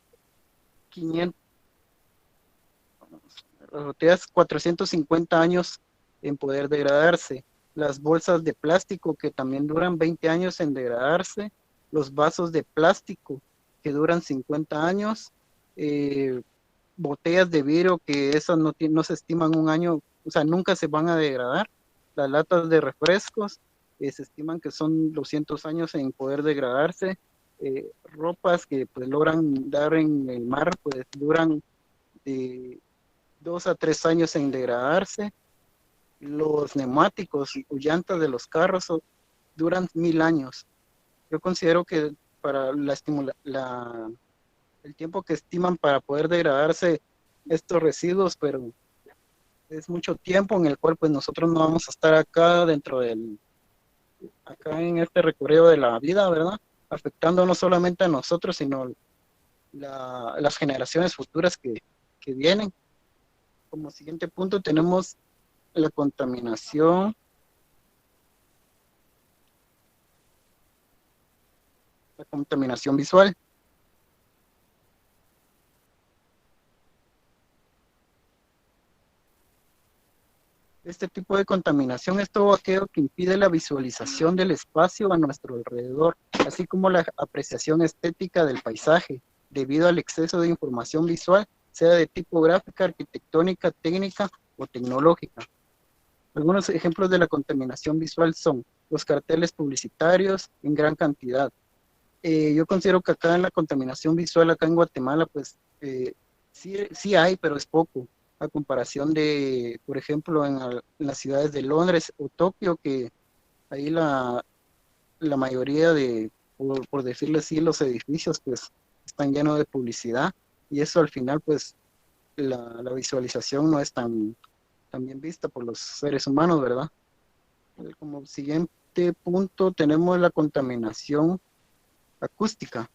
450 años en poder degradarse. Las bolsas de plástico, que también duran 20 años en degradarse. Los vasos de plástico, que duran 50 años. Botellas de vidrio, que esas no se estiman un año, o sea, nunca se van a degradar. Las latas de refrescos, se estiman que son 200 años en poder degradarse. Ropas que pues logran dar en el mar, pues duran de 2 a 3 años en degradarse. Los neumáticos o llantas de los carros duran 1000 años. Yo considero que para el tiempo que estiman para poder degradarse estos residuos, pero es mucho tiempo en el cual pues nosotros no vamos a estar acá acá en este recorrido de la vida, ¿verdad? Afectando no solamente a nosotros, sino las generaciones futuras que vienen. Como siguiente punto tenemos la contaminación visual. Este tipo de contaminación es todo aquello que impide la visualización del espacio a nuestro alrededor, así como la apreciación estética del paisaje, debido al exceso de información visual, sea de tipo gráfica, arquitectónica, técnica o tecnológica. Algunos ejemplos de la contaminación visual son los carteles publicitarios en gran cantidad. Yo considero que acá en la contaminación visual, acá en Guatemala, pues sí hay, pero es poco, a comparación de, por ejemplo, en las ciudades de Londres o Tokio, que ahí la mayoría de, por decirlo así, los edificios pues están llenos de publicidad, y eso al final pues la visualización no es tan bien vista por los seres humanos, ¿verdad? Como siguiente punto tenemos la contaminación acústica.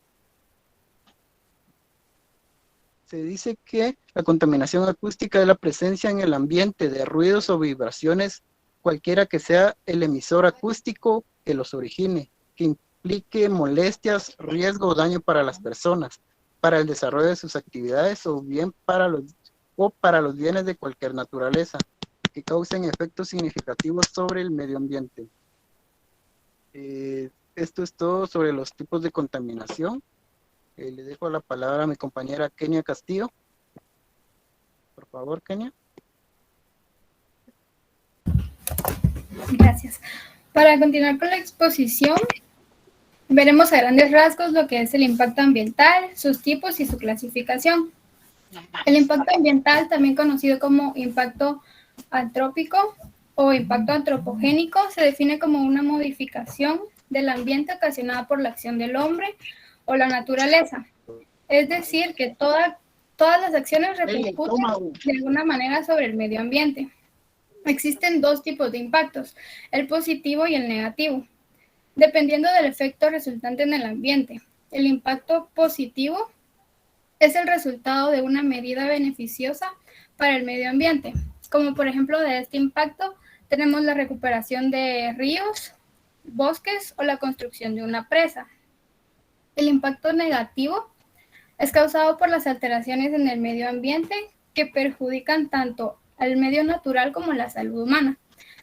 Se dice que la contaminación acústica es la presencia en el ambiente de ruidos o vibraciones, cualquiera que sea el emisor acústico que los origine, que implique molestias, riesgo o daño para las personas, para el desarrollo de sus actividades o bien para los bienes de cualquier naturaleza, que causen efectos significativos sobre el medio ambiente. Esto es todo sobre los tipos de contaminación. Le dejo la palabra a mi compañera Kenia Castillo. Por favor, Kenia. Gracias. Para continuar con la exposición, veremos a grandes rasgos lo que es el impacto ambiental, sus tipos y su clasificación. El impacto ambiental, también conocido como impacto antrópico o impacto antropogénico, se define como una modificación del ambiente ocasionada por la acción del hombre o la naturaleza. Es decir, que todas las acciones repercuten de alguna manera sobre el medio ambiente. Existen dos tipos de impactos, el positivo y el negativo, dependiendo del efecto resultante en el ambiente. El impacto positivo es el resultado de una medida beneficiosa para el medio ambiente. Como por ejemplo de este impacto tenemos la recuperación de ríos, bosques o la construcción de una presa. El impacto negativo es causado por las alteraciones en el medio ambiente que perjudican tanto al medio natural como la salud humana.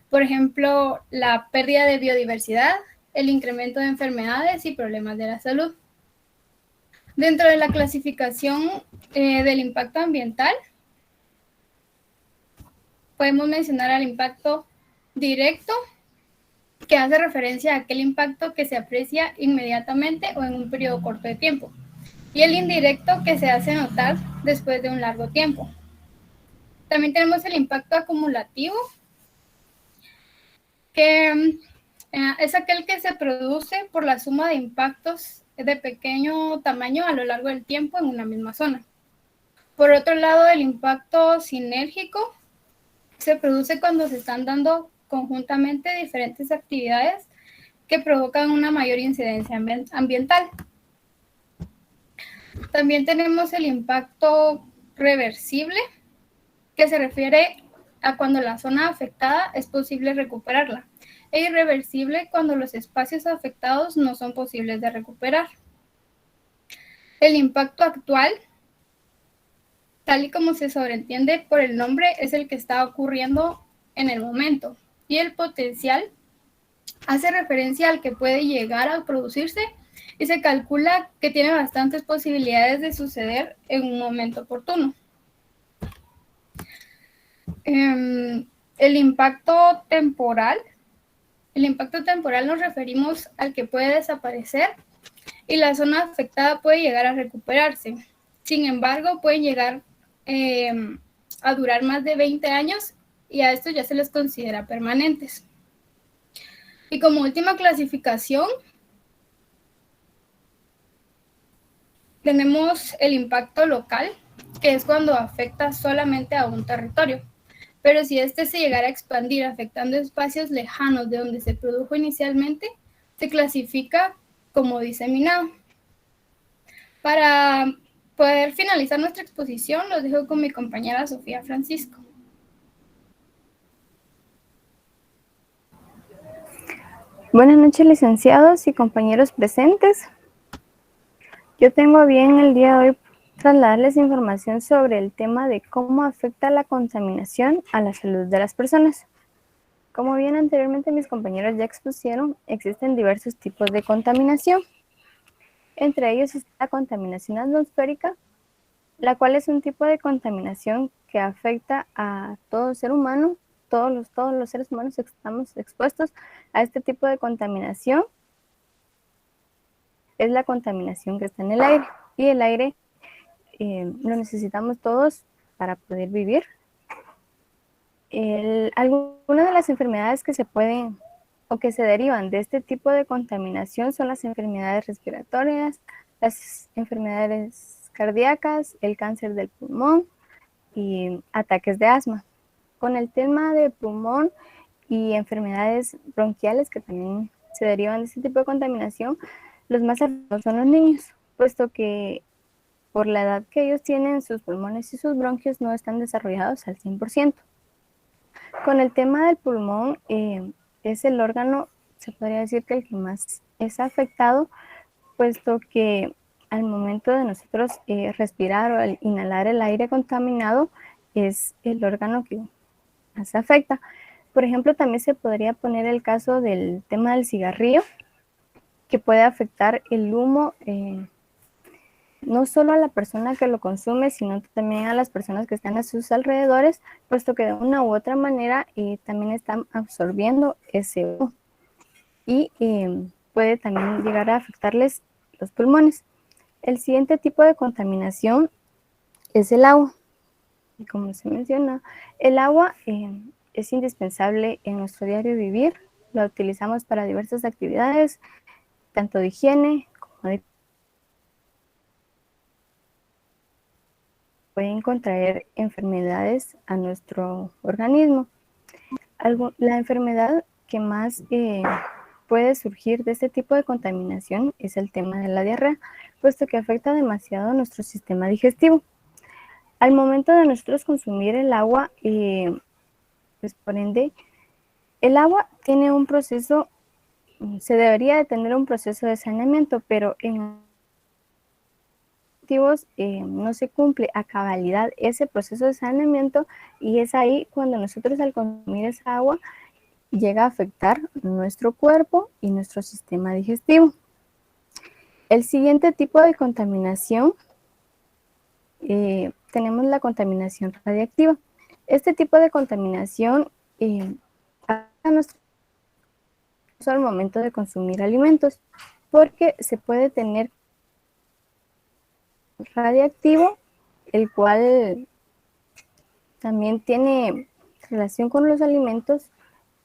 Por ejemplo, la pérdida de biodiversidad, el incremento de enfermedades y problemas de la salud. Dentro de la clasificación del impacto ambiental, podemos mencionar al impacto directo, que hace referencia a aquel impacto que se aprecia inmediatamente o en un periodo corto de tiempo, y el indirecto, que se hace notar después de un largo tiempo. También tenemos el impacto acumulativo, que es aquel que se produce por la suma de impactos de pequeño tamaño a lo largo del tiempo en una misma zona. Por otro lado, el impacto sinérgico se produce cuando se están dando conjuntamente diferentes actividades que provocan una mayor incidencia ambiental. También tenemos el impacto reversible, que se refiere a cuando la zona afectada es posible recuperarla, e irreversible cuando los espacios afectados no son posibles de recuperar. El impacto actual, tal y como se sobreentiende por el nombre, es el que está ocurriendo en el momento, y el potencial hace referencia al que puede llegar a producirse y se calcula que tiene bastantes posibilidades de suceder en un momento oportuno. El impacto temporal nos referimos al que puede desaparecer y la zona afectada puede llegar a recuperarse. Sin embargo, pueden llegar a durar más de 20 años y a esto ya se les considera permanentes. Y como última clasificación, tenemos el impacto local, que es cuando afecta solamente a un territorio. Pero si este se llegara a expandir afectando espacios lejanos de donde se produjo inicialmente, se clasifica como diseminado. Para poder finalizar nuestra exposición, los dejo con mi compañera Sofía Francisco. Buenas noches, licenciados y compañeros presentes. Yo tengo bien el día de hoy trasladarles información sobre el tema de cómo afecta la contaminación a la salud de las personas. Como bien anteriormente mis compañeros ya expusieron, existen diversos tipos de contaminación. Entre ellos está la contaminación atmosférica, la cual es un tipo de contaminación que afecta a todo ser humano. Todos los seres humanos estamos expuestos a este tipo de contaminación. Es la contaminación que está en el aire, y el aire lo necesitamos todos para poder vivir. Algunas de las enfermedades que se pueden o que se derivan de este tipo de contaminación son las enfermedades respiratorias, las enfermedades cardíacas, el cáncer del pulmón y ataques de asma. Con el tema de pulmón y enfermedades bronquiales que también se derivan de este tipo de contaminación, los más afectados son los niños, puesto que por la edad que ellos tienen, sus pulmones y sus bronquios no están desarrollados al 100%. Con el tema del pulmón, es el órgano, se podría decir que el que más es afectado, puesto que al momento de nosotros respirar o al inhalar el aire contaminado, es el órgano que más afecta. Por ejemplo, también se podría poner el caso del tema del cigarrillo, que puede afectar el humo, no solo a la persona que lo consume, sino también a las personas que están a sus alrededores, puesto que de una u otra manera también están absorbiendo ese humo y puede también llegar a afectarles los pulmones. El siguiente tipo de contaminación es el agua. Y como se menciona, el agua es indispensable en nuestro diario vivir. Lo utilizamos para diversas actividades, tanto de higiene como de... Pueden contraer enfermedades a nuestro organismo. La enfermedad que más puede surgir de este tipo de contaminación es el tema de la diarrea, puesto que afecta demasiado a nuestro sistema digestivo. Al momento de nosotros consumir el agua, pues por ende, el agua tiene un proceso, se debería de tener un proceso de saneamiento, pero en no se cumple a cabalidad ese proceso de saneamiento, y es ahí cuando nosotros al consumir esa agua llega a afectar nuestro cuerpo y nuestro sistema digestivo. El siguiente tipo de contaminación, tenemos la contaminación radiactiva. Este tipo de contaminación afecta nuestro al momento de consumir alimentos, porque se puede tener radiactivo, el cual también tiene relación con los alimentos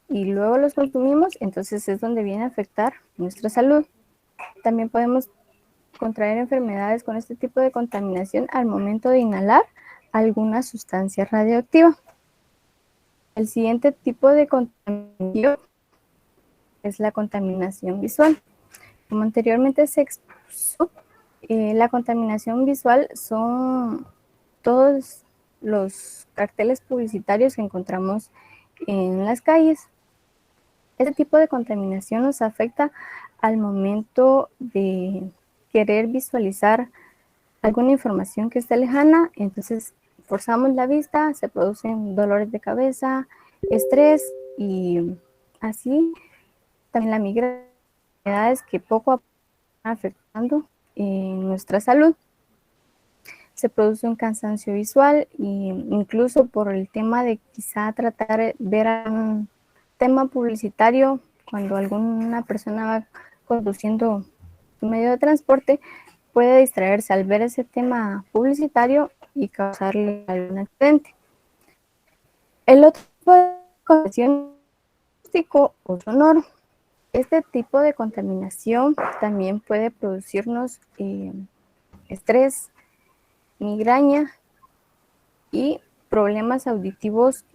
y luego los consumimos, entonces es donde viene a afectar nuestra salud. También podemos contraer enfermedades con este tipo de contaminación al momento de inhalar alguna sustancia radioactiva. El siguiente tipo de contaminación es la contaminación visual. Como anteriormente se expuso, la contaminación visual son todos los carteles publicitarios que encontramos en las calles. Este tipo de contaminación nos afecta al momento de querer visualizar alguna información que esté lejana, entonces forzamos la vista, se producen dolores de cabeza, estrés y así también la migraña, que poco a poco van afectando nuestra salud. Se produce un cansancio visual e incluso por el tema de quizá tratar de ver un tema publicitario cuando alguna persona va conduciendo un medio de transporte, puede distraerse al ver ese tema publicitario y causarle algún accidente. El otro tipo de contaminación acústico o sonoro. Este tipo de contaminación también puede producirnos estrés, migraña y problemas auditivos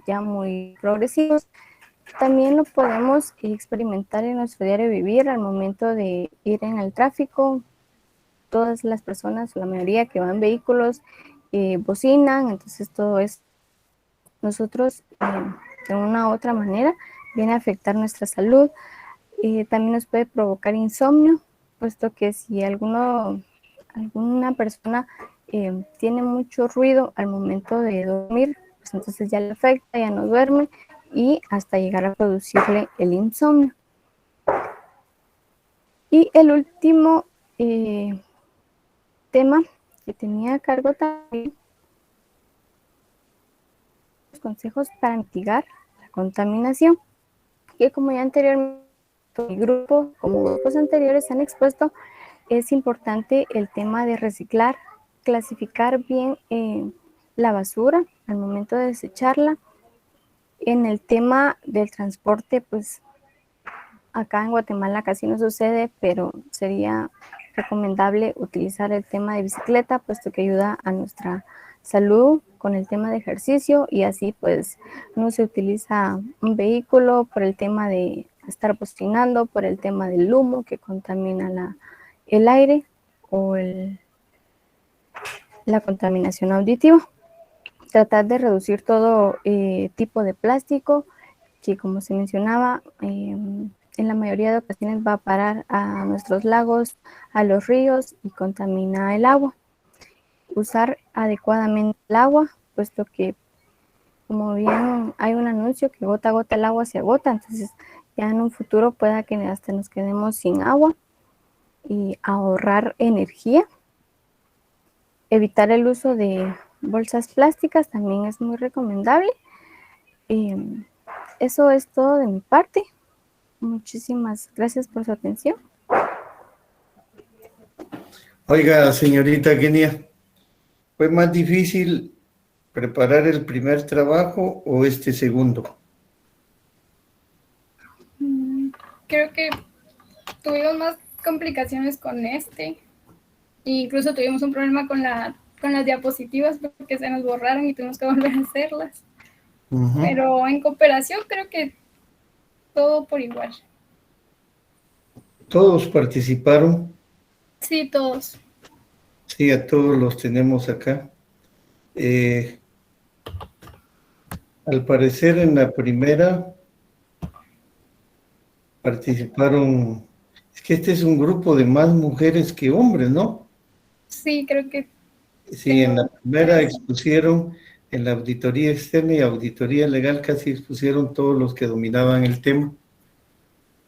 ya muy progresivos. También lo podemos experimentar en nuestro diario vivir al momento de ir en el tráfico. Todas las personas, la mayoría que van en vehículos, bocinan, entonces todo es nosotros de una u otra manera viene a afectar nuestra salud. También nos puede provocar insomnio, puesto que si alguna persona tiene mucho ruido al momento de dormir, pues entonces ya le afecta, ya no duerme y hasta llegar a producirle el insomnio. Y el último tema que tenía a cargo también, los consejos para mitigar la contaminación, que como ya anteriormente mi grupo, como grupos anteriores han expuesto, es importante el tema de reciclar, clasificar bien la basura al momento de desecharla. En el tema del transporte, pues acá en Guatemala casi no sucede, pero sería recomendable utilizar el tema de bicicleta, puesto que ayuda a nuestra salud con el tema de ejercicio y así pues no se utiliza un vehículo por el tema de estar bocinando, por el tema del humo que contamina el aire o la contaminación auditiva. Tratar de reducir todo tipo de plástico que, como se mencionaba, en la mayoría de ocasiones va a parar a nuestros lagos, a los ríos y contamina el agua. Usar adecuadamente el agua, puesto que, como bien hay un anuncio que gota a gota el agua se agota, entonces ya en un futuro pueda que hasta nos quedemos sin agua. Y ahorrar energía. Evitar el uso de bolsas plásticas también es muy recomendable. Eso es todo de mi parte. Muchísimas gracias por su atención. Oiga, señorita Kenia, ¿fue más difícil preparar el primer trabajo o este segundo? Creo que tuvimos más complicaciones con este. Incluso tuvimos un problema con las diapositivas porque se nos borraron y tuvimos que volver a hacerlas. Pero en cooperación creo que todo por igual. ¿Todos participaron? Sí, todos. Sí, a todos los tenemos acá. Al parecer en la primera participaron, es que este es un grupo de más mujeres que hombres, ¿no? Sí, creo que... Sí, en la primera expusieron, en la auditoría externa y auditoría legal casi expusieron todos los que dominaban el tema.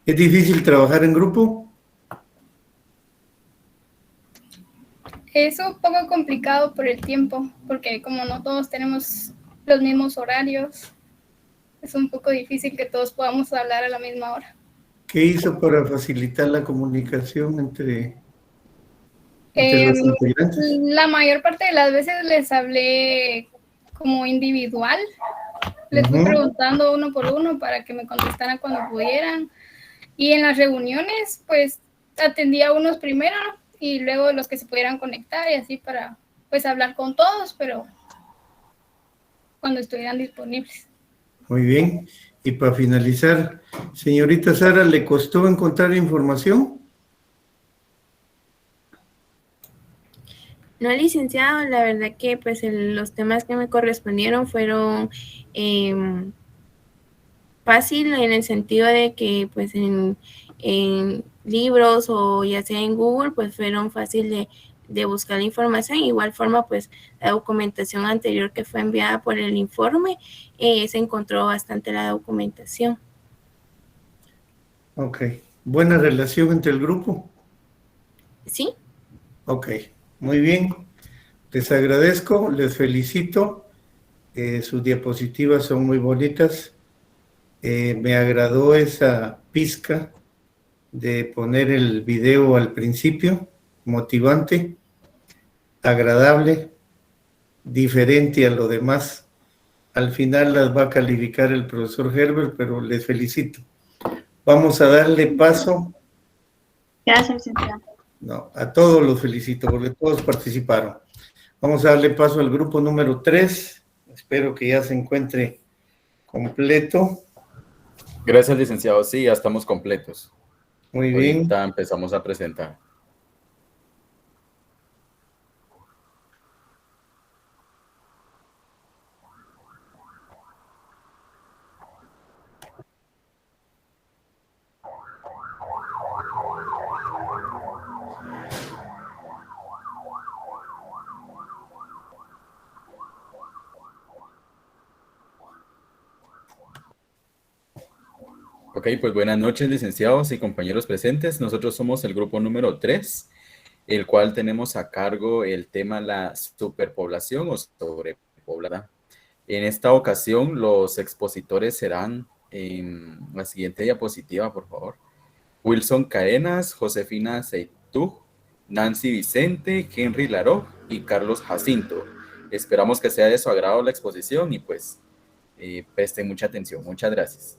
¿Es difícil trabajar en grupo? Es un poco complicado por el tiempo, porque como no todos tenemos los mismos horarios, es un poco difícil que todos podamos hablar a la misma hora. ¿Qué hizo para facilitar la comunicación entre los integrantes? La mayor parte de las veces les hablé como individual. Les fui preguntando uno por uno para que me contestaran cuando pudieran. Y en las reuniones, pues, atendía a unos primero y luego los que se pudieran conectar y así para, pues, hablar con todos, pero cuando estuvieran disponibles. Muy bien. Y para finalizar, señorita Sara, ¿le costó encontrar información? No, licenciado, la verdad que pues los temas que me correspondieron fueron fácil en el sentido de que pues en libros o ya sea en Google pues fueron fácil de buscar la información. Igual forma pues la documentación anterior que fue enviada por el informe, se encontró bastante la documentación. Ok. ¿Buena relación entre el grupo? Sí. Ok, muy bien. Les agradezco, les felicito. Sus diapositivas son muy bonitas. Me agradó esa pizca de poner el video al principio, motivante, agradable, diferente a lo demás. Al final las va a calificar el profesor Herbert, pero les felicito. Vamos a darle paso. Gracias, licenciado. No, a todos los felicito porque todos participaron. Vamos a darle paso al grupo número 3. Espero que ya se encuentre completo. Gracias, licenciado. Sí, ya estamos completos. Muy bien. Ahorita empezamos a presentar. Ok, pues buenas noches, licenciados y compañeros presentes. Nosotros somos el grupo número 3, el cual tenemos a cargo el tema la superpoblación o sobrepoblada. En esta ocasión, los expositores serán en la siguiente diapositiva, por favor. Wilson Cadenas, Josefina Seitú, Nancy Vicente, Henry Laró y Carlos Jacinto. Esperamos que sea de su agrado la exposición y pues presten mucha atención. Muchas gracias.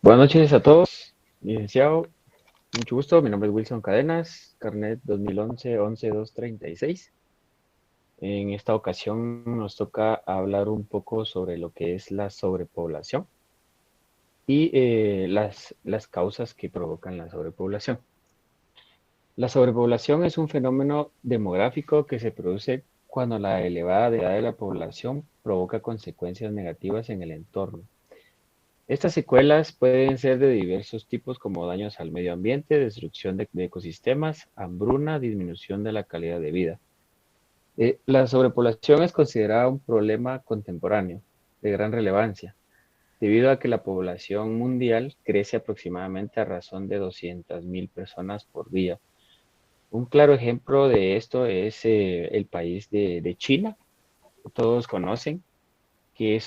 Buenas noches a todos, licenciado, mucho gusto, mi nombre es Wilson Cadenas, carnet 2011-11236. En esta ocasión nos toca hablar un poco sobre lo que es la sobrepoblación y las causas que provocan la sobrepoblación. La sobrepoblación es un fenómeno demográfico que se produce cuando la elevada edad de la población provoca consecuencias negativas en el entorno. Estas secuelas pueden ser de diversos tipos como daños al medio ambiente, destrucción de ecosistemas, hambruna, disminución de la calidad de vida. La sobrepoblación es considerada un problema contemporáneo de gran relevancia, debido a que la población mundial crece aproximadamente a razón de 200.000 personas por día. Un claro ejemplo de esto es el país de China, todos conocen, que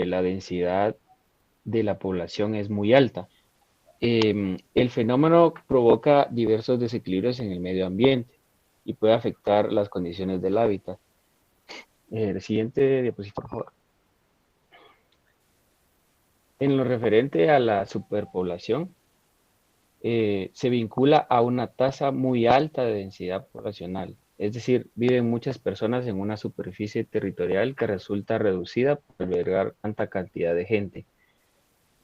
la densidad de la población es muy alta. El fenómeno provoca diversos desequilibrios en el medio ambiente y puede afectar las condiciones del hábitat. El siguiente diapositiva, por favor. En lo referente a la superpoblación, se vincula a una tasa muy alta de densidad poblacional. Es decir, viven muchas personas en una superficie territorial que resulta reducida por albergar tanta cantidad de gente.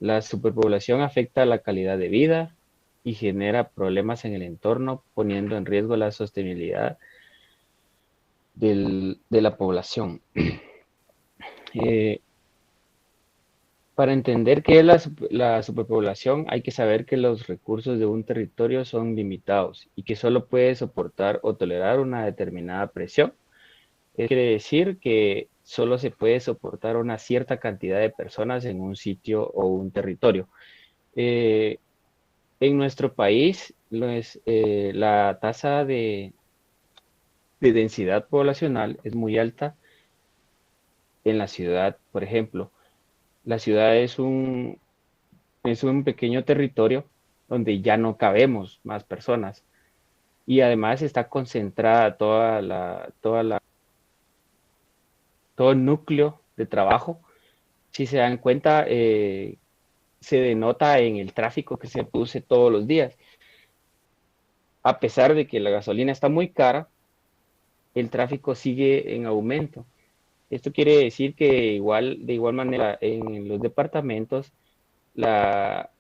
La superpoblación afecta la calidad de vida y genera problemas en el entorno, poniendo en riesgo la sostenibilidad de la población. Para entender qué es la superpoblación, hay que saber que los recursos de un territorio son limitados y que solo puede soportar o tolerar una determinada presión. Quiere decir que solo se puede soportar una cierta cantidad de personas en un sitio o un territorio. En nuestro país, la tasa de densidad poblacional es muy alta en la ciudad, por ejemplo. La ciudad es un pequeño territorio donde ya no cabemos más personas. Y además está concentrada todo el núcleo de trabajo. Si se dan cuenta, se denota en el tráfico que se produce todos los días. A pesar de que la gasolina está muy cara, el tráfico sigue en aumento. Esto quiere decir que de igual manera en los departamentos la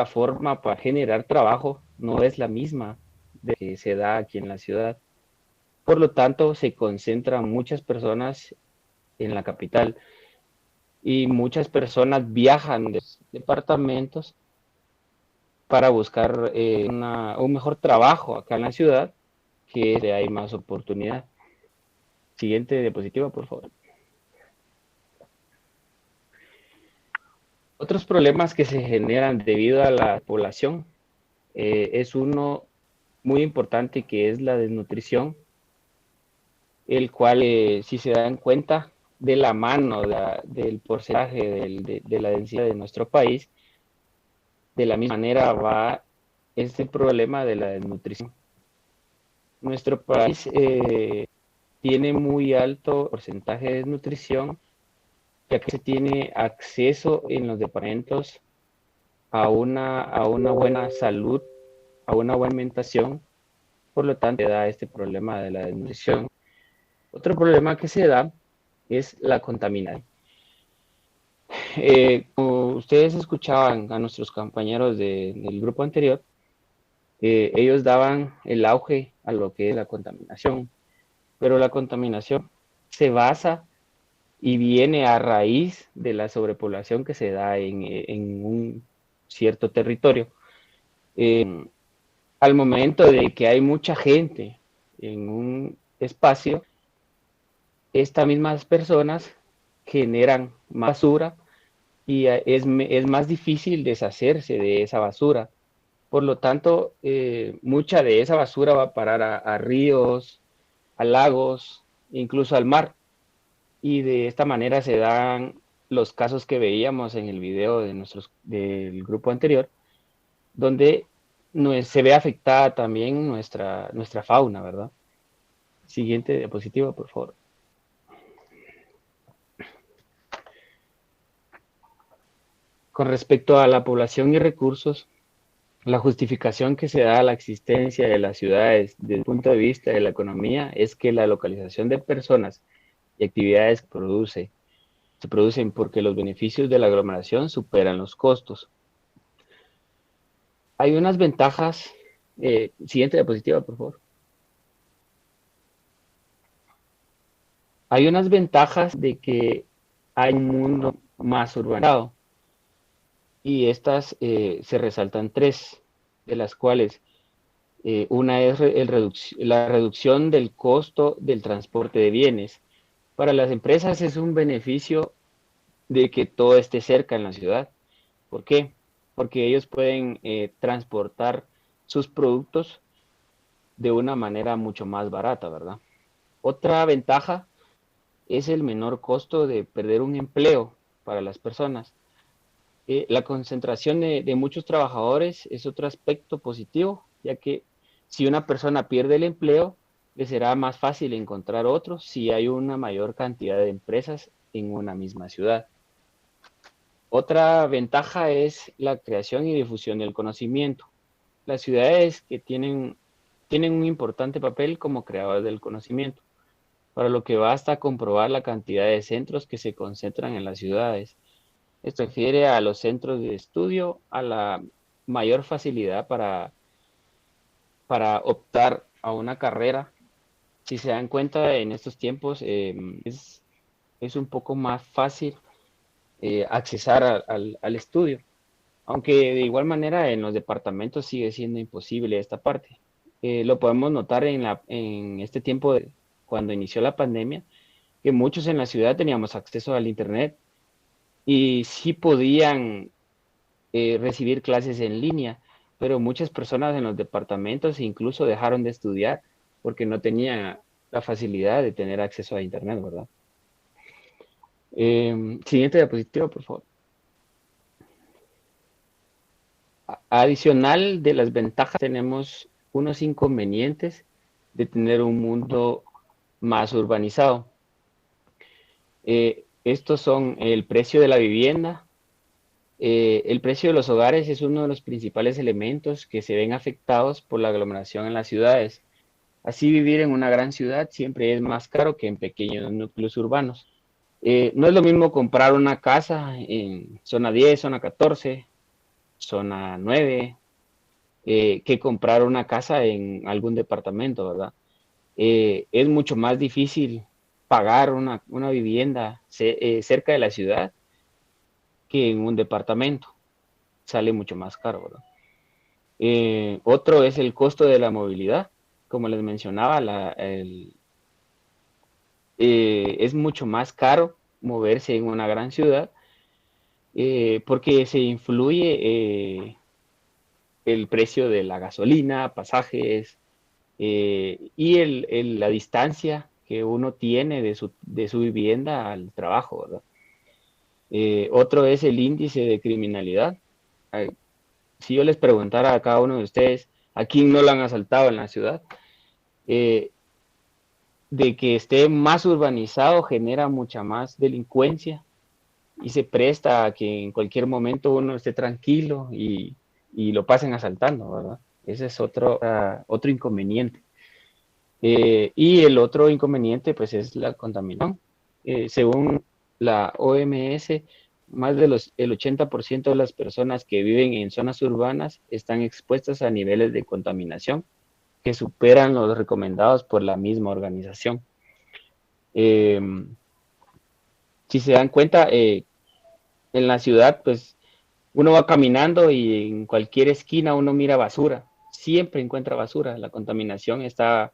forma para generar trabajo no es la misma de que se da aquí en la ciudad. Por lo tanto, se concentran muchas personas en la capital y muchas personas viajan de departamentos para buscar un mejor trabajo acá en la ciudad, que hay más oportunidad. Siguiente diapositiva, por favor. Otros problemas que se generan debido a la población es uno muy importante, que es la desnutrición, el cual, si se dan cuenta, de la mano del porcentaje de la densidad de nuestro país, de la misma manera va este problema de la desnutrición. Nuestro país tiene muy alto porcentaje de desnutrición, ya que se tiene acceso en los departamentos a una buena salud, a una buena alimentación. Por lo tanto, se da este problema de la desnutrición. Otro problema que se da es la contaminación. Como ustedes escuchaban a nuestros compañeros del grupo anterior, ellos daban el auge a lo que es la contaminación, pero la contaminación se basa y viene a raíz de la sobrepoblación que se da en un cierto territorio. Al momento de que hay mucha gente en un espacio, estas mismas personas generan más basura y es más difícil deshacerse de esa basura. Por lo tanto, mucha de esa basura va a parar a ríos, a lagos, incluso al mar. Y de esta manera se dan los casos que veíamos en el video del grupo anterior, donde se ve afectada también nuestra fauna, ¿verdad? Siguiente diapositiva, por favor. Con respecto a la población y recursos, la justificación que se da a la existencia de las ciudades desde el punto de vista de la economía es que la localización de personas y actividades se producen porque los beneficios de la aglomeración superan los costos. Hay unas ventajas. Siguiente diapositiva, por favor. Hay unas ventajas de que hay un mundo más urbanizado. Y estas se resaltan tres, de las cuales una es la reducción del costo del transporte de bienes. Para las empresas es un beneficio de que todo esté cerca en la ciudad. ¿Por qué? Porque ellos pueden transportar sus productos de una manera mucho más barata, ¿verdad? Otra ventaja es el menor costo de perder un empleo para las personas. La concentración de muchos trabajadores es otro aspecto positivo, ya que si una persona pierde el empleo, le será más fácil encontrar otro si hay una mayor cantidad de empresas en una misma ciudad. Otra ventaja es la creación y difusión del conocimiento. Las ciudades que tienen un importante papel como creadores del conocimiento, para lo que basta comprobar la cantidad de centros que se concentran en las ciudades. Esto refiere a los centros de estudio, a la mayor facilidad para optar a una carrera. Si se dan cuenta, en estos tiempos es un poco más fácil accesar al estudio, aunque de igual manera en los departamentos sigue siendo imposible esta parte. Lo podemos notar en este tiempo, cuando inició la pandemia, que muchos en la ciudad teníamos acceso al internet y sí podían recibir clases en línea, pero muchas personas en los departamentos incluso dejaron de estudiar porque no tenían la facilidad de tener acceso a internet, ¿verdad? Siguiente diapositiva, por favor. Adicional de las ventajas, tenemos unos inconvenientes de tener un mundo más urbanizado. Estos son el precio de la vivienda. El precio de los hogares es uno de los principales elementos que se ven afectados por la aglomeración en las ciudades. Así, vivir en una gran ciudad siempre es más caro que en pequeños núcleos urbanos. No es lo mismo comprar una casa en zona 10, zona 14, zona 9, que comprar una casa en algún departamento, ¿verdad? Es mucho más difícil pagar una vivienda cerca de la ciudad que en un departamento. Sale mucho más caro, ¿verdad? Otro es el costo de la movilidad. Como les mencionaba, es mucho más caro moverse en una gran ciudad porque se influye el precio de la gasolina, pasajes y la distancia que uno tiene de su vivienda al trabajo, ¿verdad? Otro es el índice de criminalidad. Si yo les preguntara a cada uno de ustedes, ¿a quién no lo han asaltado en la ciudad? De que esté más urbanizado genera mucha más delincuencia y se presta a que en cualquier momento uno esté tranquilo y lo pasen asaltando, ¿verdad? Ese es otro inconveniente. Y el otro inconveniente, pues, es la contaminación. Según la OMS, más del 80% de las personas que viven en zonas urbanas están expuestas a niveles de contaminación que superan los recomendados por la misma organización. Si se dan cuenta, en la ciudad, pues, uno va caminando y en cualquier esquina uno mira basura. Siempre encuentra basura. La contaminación está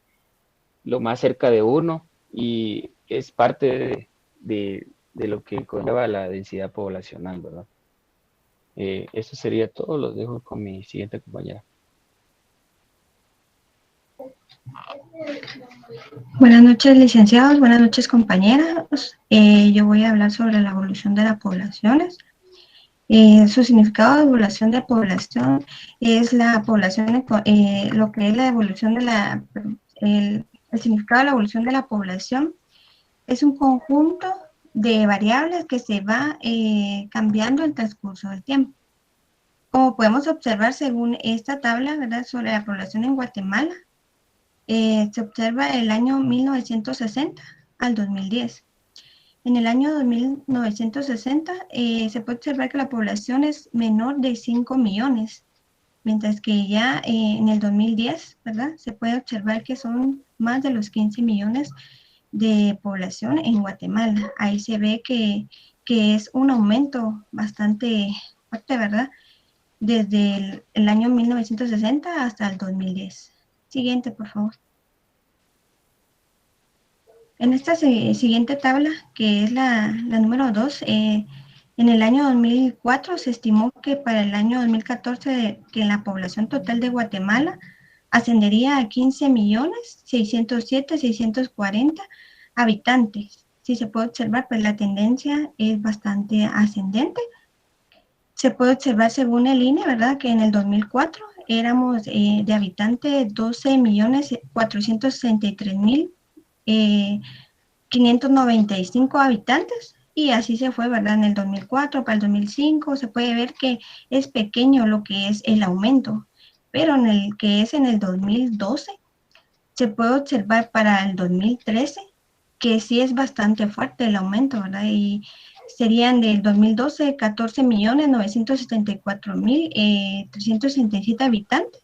lo más cerca de uno y es parte de lo que conlleva la densidad poblacional, ¿verdad? Eso sería todo. Los dejo con mi siguiente compañera. Buenas noches, licenciados. Buenas noches, compañeras. Yo voy a hablar sobre la evolución de las poblaciones. Su significado de evolución de población es la población, lo que es la evolución de el significado de la evolución de la población es un conjunto de variables que se va cambiando en el transcurso del tiempo. Como podemos observar según esta tabla, ¿verdad?, sobre la población en Guatemala, se observa el año 1960 al 2010. En el año 1960 se puede observar que la población es menor de 5 millones, mientras que ya en el 2010, ¿verdad?, se puede observar que son más de los 15 millones de población en Guatemala. Ahí se ve que es un aumento bastante fuerte, ¿verdad?, desde el año 1960 hasta el 2010. Siguiente, por favor. En esta siguiente tabla, que es la número 2, en el año 2004 se estimó que para el año 2014 que la población total de Guatemala ascendería a 15.607.640 habitantes. Si se puede observar, pues la tendencia es bastante ascendente. Se puede observar según el INE, ¿verdad?, que en el 2004 éramos de habitantes 12.463.595 habitantes, y así se fue, ¿verdad?, en el 2004, para el 2005 se puede ver que es pequeño lo que es el aumento, pero en el que es en el 2012 se puede observar para el 2013 que sí es bastante fuerte el aumento, ¿verdad?, y serían del 2012 14.974.367 habitantes,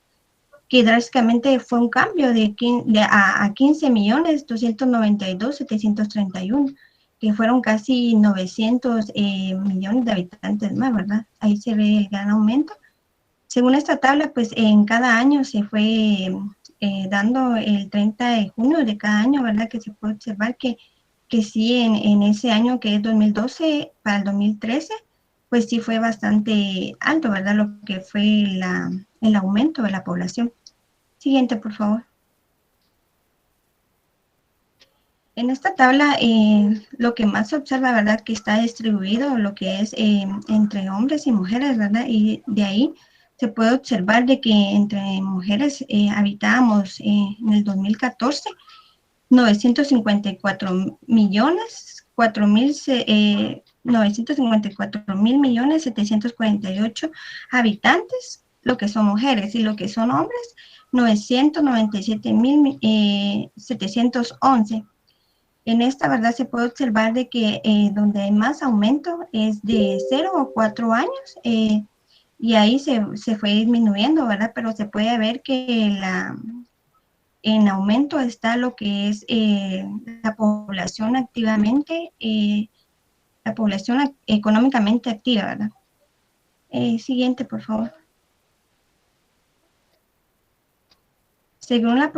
que drásticamente fue un cambio a 15.292.731, que fueron casi 900 millones de habitantes más, ¿verdad? Ahí se ve el gran aumento. Según esta tabla, pues en cada año se fue dando el 30 de junio de cada año, ¿verdad?, que se puede observar que sí, en ese año que es 2012 para el 2013, pues sí fue bastante alto, ¿verdad?, lo que fue el aumento de la población. Siguiente, por favor. En esta tabla, lo que más se observa, ¿verdad?, que está distribuido lo que es entre hombres y mujeres, ¿verdad?, y de ahí se puede observar de que entre mujeres habitábamos en el 2014 954.748 habitantes, lo que son mujeres, y lo que son hombres, 997.711. En esta, ¿verdad? Se puede observar de que donde hay más aumento es de 0 a 4 años, y ahí se fue disminuyendo, ¿verdad? Pero se puede ver que en aumento está lo que es la población activamente, la población económicamente activa, ¿verdad? Siguiente, por favor. Según la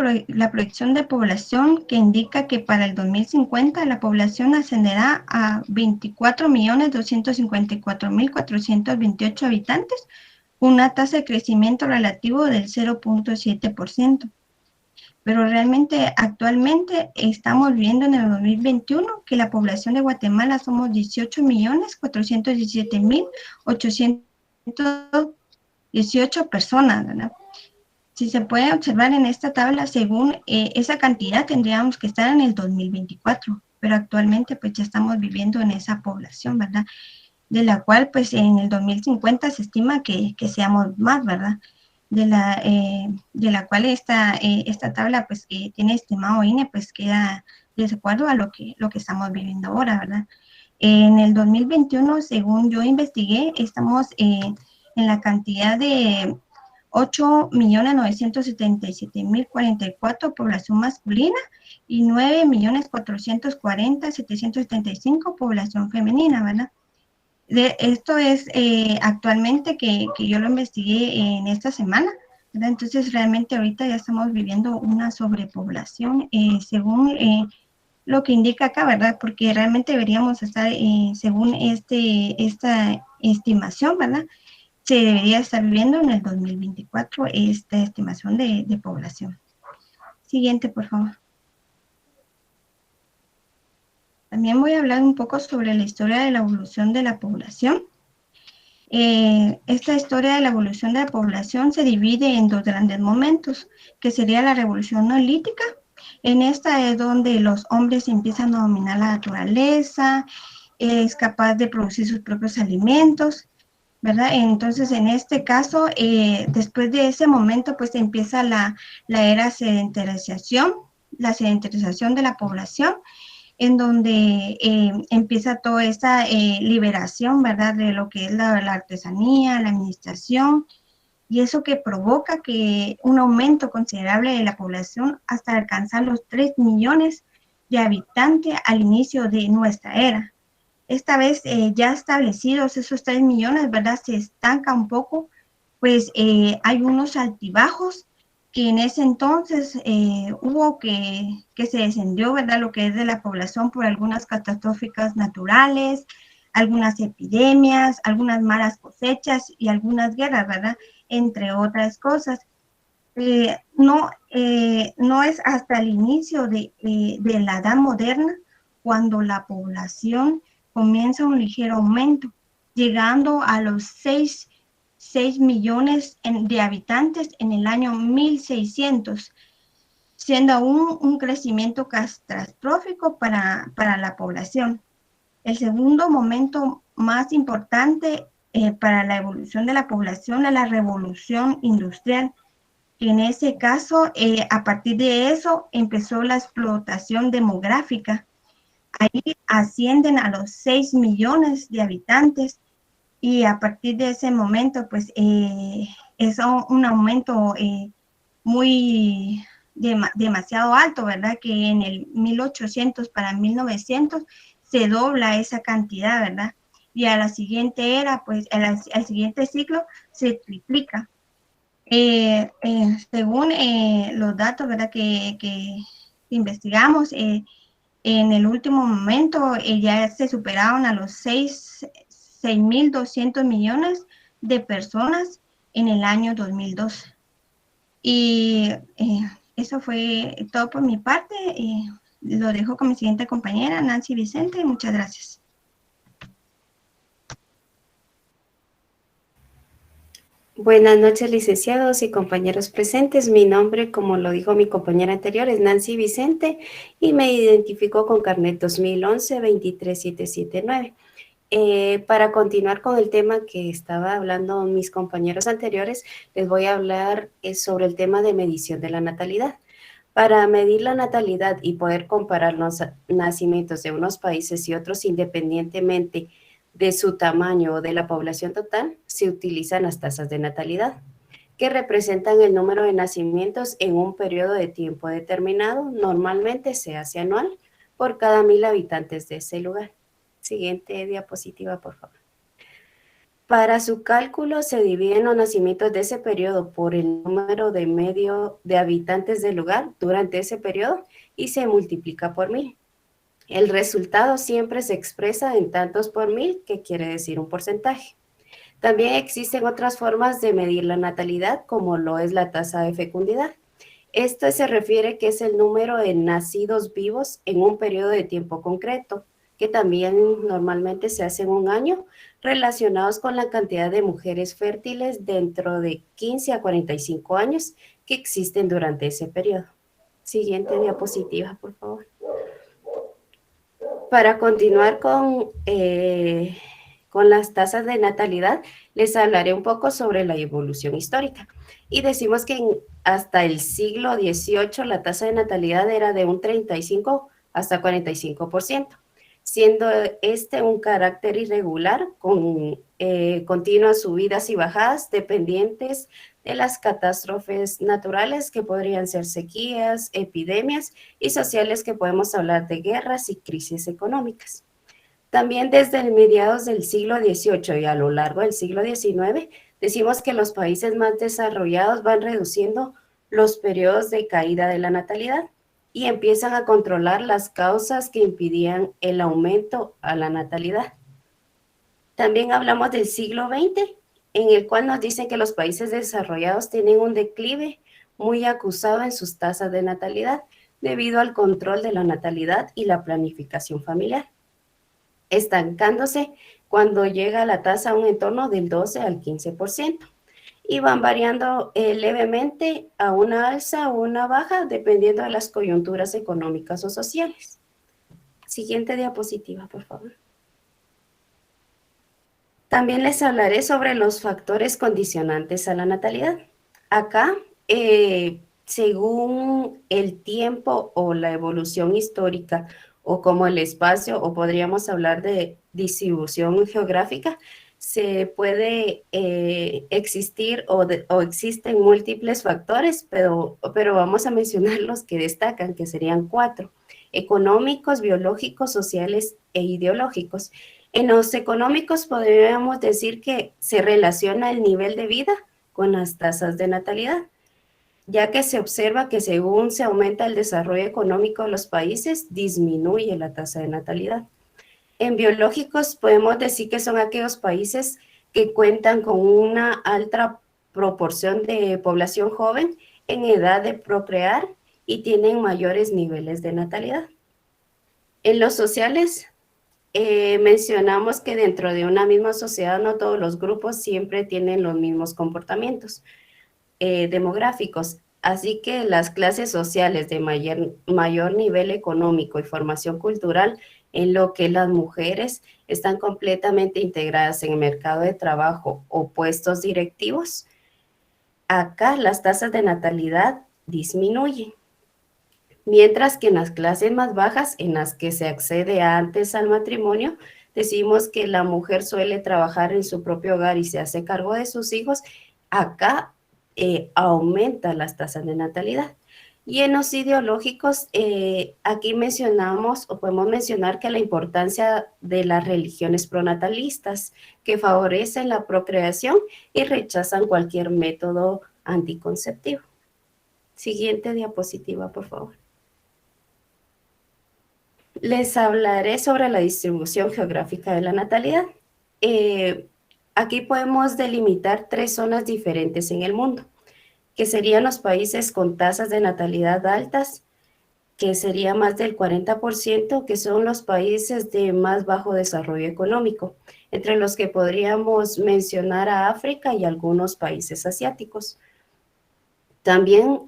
proyección de población, que indica que para el 2050 la población ascenderá a 24.254.428 habitantes, una tasa de crecimiento relativo del 0.7%. Pero realmente actualmente estamos viendo en el 2021 que la población de Guatemala somos 18.417.818 personas, ¿verdad? Si se puede observar en esta tabla, según esa cantidad tendríamos que estar en el 2024, pero actualmente pues ya estamos viviendo en esa población, ¿verdad? De la cual pues en el 2050 se estima que seamos más, ¿verdad? De la cual esta tabla pues que tiene estimado INE pues queda de acuerdo a lo que estamos viviendo ahora, ¿verdad? En el 2021, según yo investigué, estamos en la cantidad de 8.977.044 población masculina y 9.440.775 población femenina, ¿verdad? Esto es actualmente que yo lo investigué en esta semana, ¿verdad? Entonces realmente ahorita ya estamos viviendo una sobrepoblación según lo que indica acá, ¿verdad? Porque realmente deberíamos estar, según esta estimación, ¿verdad? Se debería estar viviendo en el 2024 esta estimación de población. Siguiente, por favor. También voy a hablar un poco sobre la historia de la evolución de la población. Esta historia de la evolución de la población se divide en dos grandes momentos, que sería la revolución neolítica. En esta es donde los hombres empiezan a dominar la naturaleza, es capaz de producir sus propios alimentos, ¿verdad? Entonces, en este caso, después de ese momento, pues empieza la era sedentarización, la sedentarización de la población, en donde empieza toda esta liberación, ¿verdad? De lo que es la artesanía, la administración, y eso que provoca que un aumento considerable de la población hasta alcanzar los 3 millones de habitantes al inicio de nuestra era. Esta vez ya establecidos esos 3 millones, ¿verdad? Se estanca un poco, pues hay unos altibajos que en ese entonces hubo que se descendió, ¿verdad? Lo que es de la población por algunas catastróficas naturales, algunas epidemias, algunas malas cosechas y algunas guerras, ¿verdad? Entre otras cosas. No es hasta el inicio de la edad moderna cuando la población comienza un ligero aumento, llegando a los 6 millones de habitantes en el año 1600, siendo aún un crecimiento catastrófico para la población. El segundo momento más importante para la evolución de la población es la revolución industrial. En ese caso, a partir de eso, empezó la explotación demográfica. Ahí ascienden a los 6 millones de habitantes y a partir de ese momento, pues, es un aumento muy demasiado alto, ¿verdad? Que en el 1800 para 1900 se dobla esa cantidad, ¿verdad? Y a la siguiente era, pues, al siguiente ciclo se triplica. Según los datos, ¿verdad? Que investigamos, en el último momento ya se superaron a los 6.200 millones de personas en el año 2002. Y eso fue todo por mi parte. Lo dejo con mi siguiente compañera, Nancy Vicente. Muchas gracias. Buenas noches, licenciados y compañeros presentes. Mi nombre, como lo dijo mi compañera anterior, es Nancy Vicente y me identifico con carnet 2011-23779. Para continuar con el tema que estaba hablando mis compañeros anteriores, les voy a hablar sobre el tema de medición de la natalidad. Para medir la natalidad y poder comparar los nacimientos de unos países y otros independientemente de su tamaño o de la población total, se utilizan las tasas de natalidad, que representan el número de nacimientos en un periodo de tiempo determinado, normalmente se hace anual, por cada 1.000 habitantes de ese lugar. Siguiente diapositiva, por favor. Para su cálculo se dividen los nacimientos de ese periodo por el número de medio de habitantes del lugar durante ese periodo y se multiplica por 1.000. El resultado siempre se expresa en tantos por 1.000, que quiere decir un porcentaje. También existen otras formas de medir la natalidad, como lo es la tasa de fecundidad. Esto se refiere que es el número de nacidos vivos en un periodo de tiempo concreto, que también normalmente se hace en un año, relacionados con la cantidad de mujeres fértiles dentro de 15 a 45 años que existen durante ese periodo. Siguiente diapositiva, por favor. Para continuar con las tasas de natalidad, les hablaré un poco sobre la evolución histórica. Y decimos que hasta el siglo XVIII la tasa de natalidad era de un 35 hasta 45%, siendo este un carácter irregular con continuas subidas y bajadas dependientes de las catástrofes naturales que podrían ser sequías, epidemias y sociales, que podemos hablar de guerras y crisis económicas. También desde el mediados del siglo XVIII y a lo largo del siglo XIX, decimos que los países más desarrollados van reduciendo los periodos de caída de la natalidad y empiezan a controlar las causas que impidían el aumento a la natalidad. También hablamos del siglo XX, en el cual nos dicen que los países desarrollados tienen un declive muy acusado en sus tasas de natalidad debido al control de la natalidad y la planificación familiar, estancándose cuando llega la tasa a un entorno del 12 al 15%, y van variando levemente a una alza o una baja dependiendo de las coyunturas económicas o sociales. Siguiente diapositiva, por favor. También les hablaré sobre los factores condicionantes a la natalidad. Acá, según el tiempo o la evolución histórica, o como el espacio, o podríamos hablar de distribución geográfica, se puede existir o existen múltiples factores, pero vamos a mencionar los que destacan, que serían 4: económicos, biológicos, sociales e ideológicos. En los económicos podríamos decir que se relaciona el nivel de vida con las tasas de natalidad, ya que se observa que según se aumenta el desarrollo económico de los países, disminuye la tasa de natalidad. En biológicos podemos decir que son aquellos países que cuentan con una alta proporción de población joven en edad de procrear y tienen mayores niveles de natalidad. En los sociales, mencionamos que dentro de una misma sociedad no todos los grupos siempre tienen los mismos comportamientos demográficos, así que las clases sociales de mayor nivel económico y formación cultural, en lo que las mujeres están completamente integradas en el mercado de trabajo o puestos directivos, acá las tasas de natalidad disminuyen. Mientras que en las clases más bajas, en las que se accede antes al matrimonio, decimos que la mujer suele trabajar en su propio hogar y se hace cargo de sus hijos, acá aumenta las tasas de natalidad. Y en los ideológicos, aquí mencionamos o podemos mencionar que la importancia de las religiones pronatalistas que favorecen la procreación y rechazan cualquier método anticonceptivo. Siguiente diapositiva, por favor. Les hablaré sobre la distribución geográfica de la natalidad. Aquí podemos delimitar 3 zonas diferentes en el mundo, que serían los países con tasas de natalidad altas, que sería más del 40%, que son los países de más bajo desarrollo económico, entre los que podríamos mencionar a África y algunos países asiáticos. También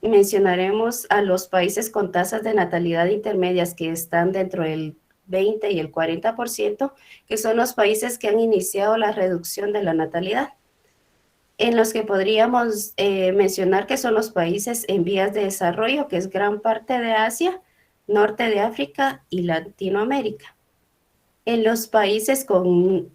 mencionaremos a los países con tasas de natalidad intermedias que están dentro del 20 y el 40%, que son los países que han iniciado la reducción de la natalidad, en los que podríamos mencionar que son los países en vías de desarrollo, que es gran parte de Asia, norte de África y Latinoamérica. En los países con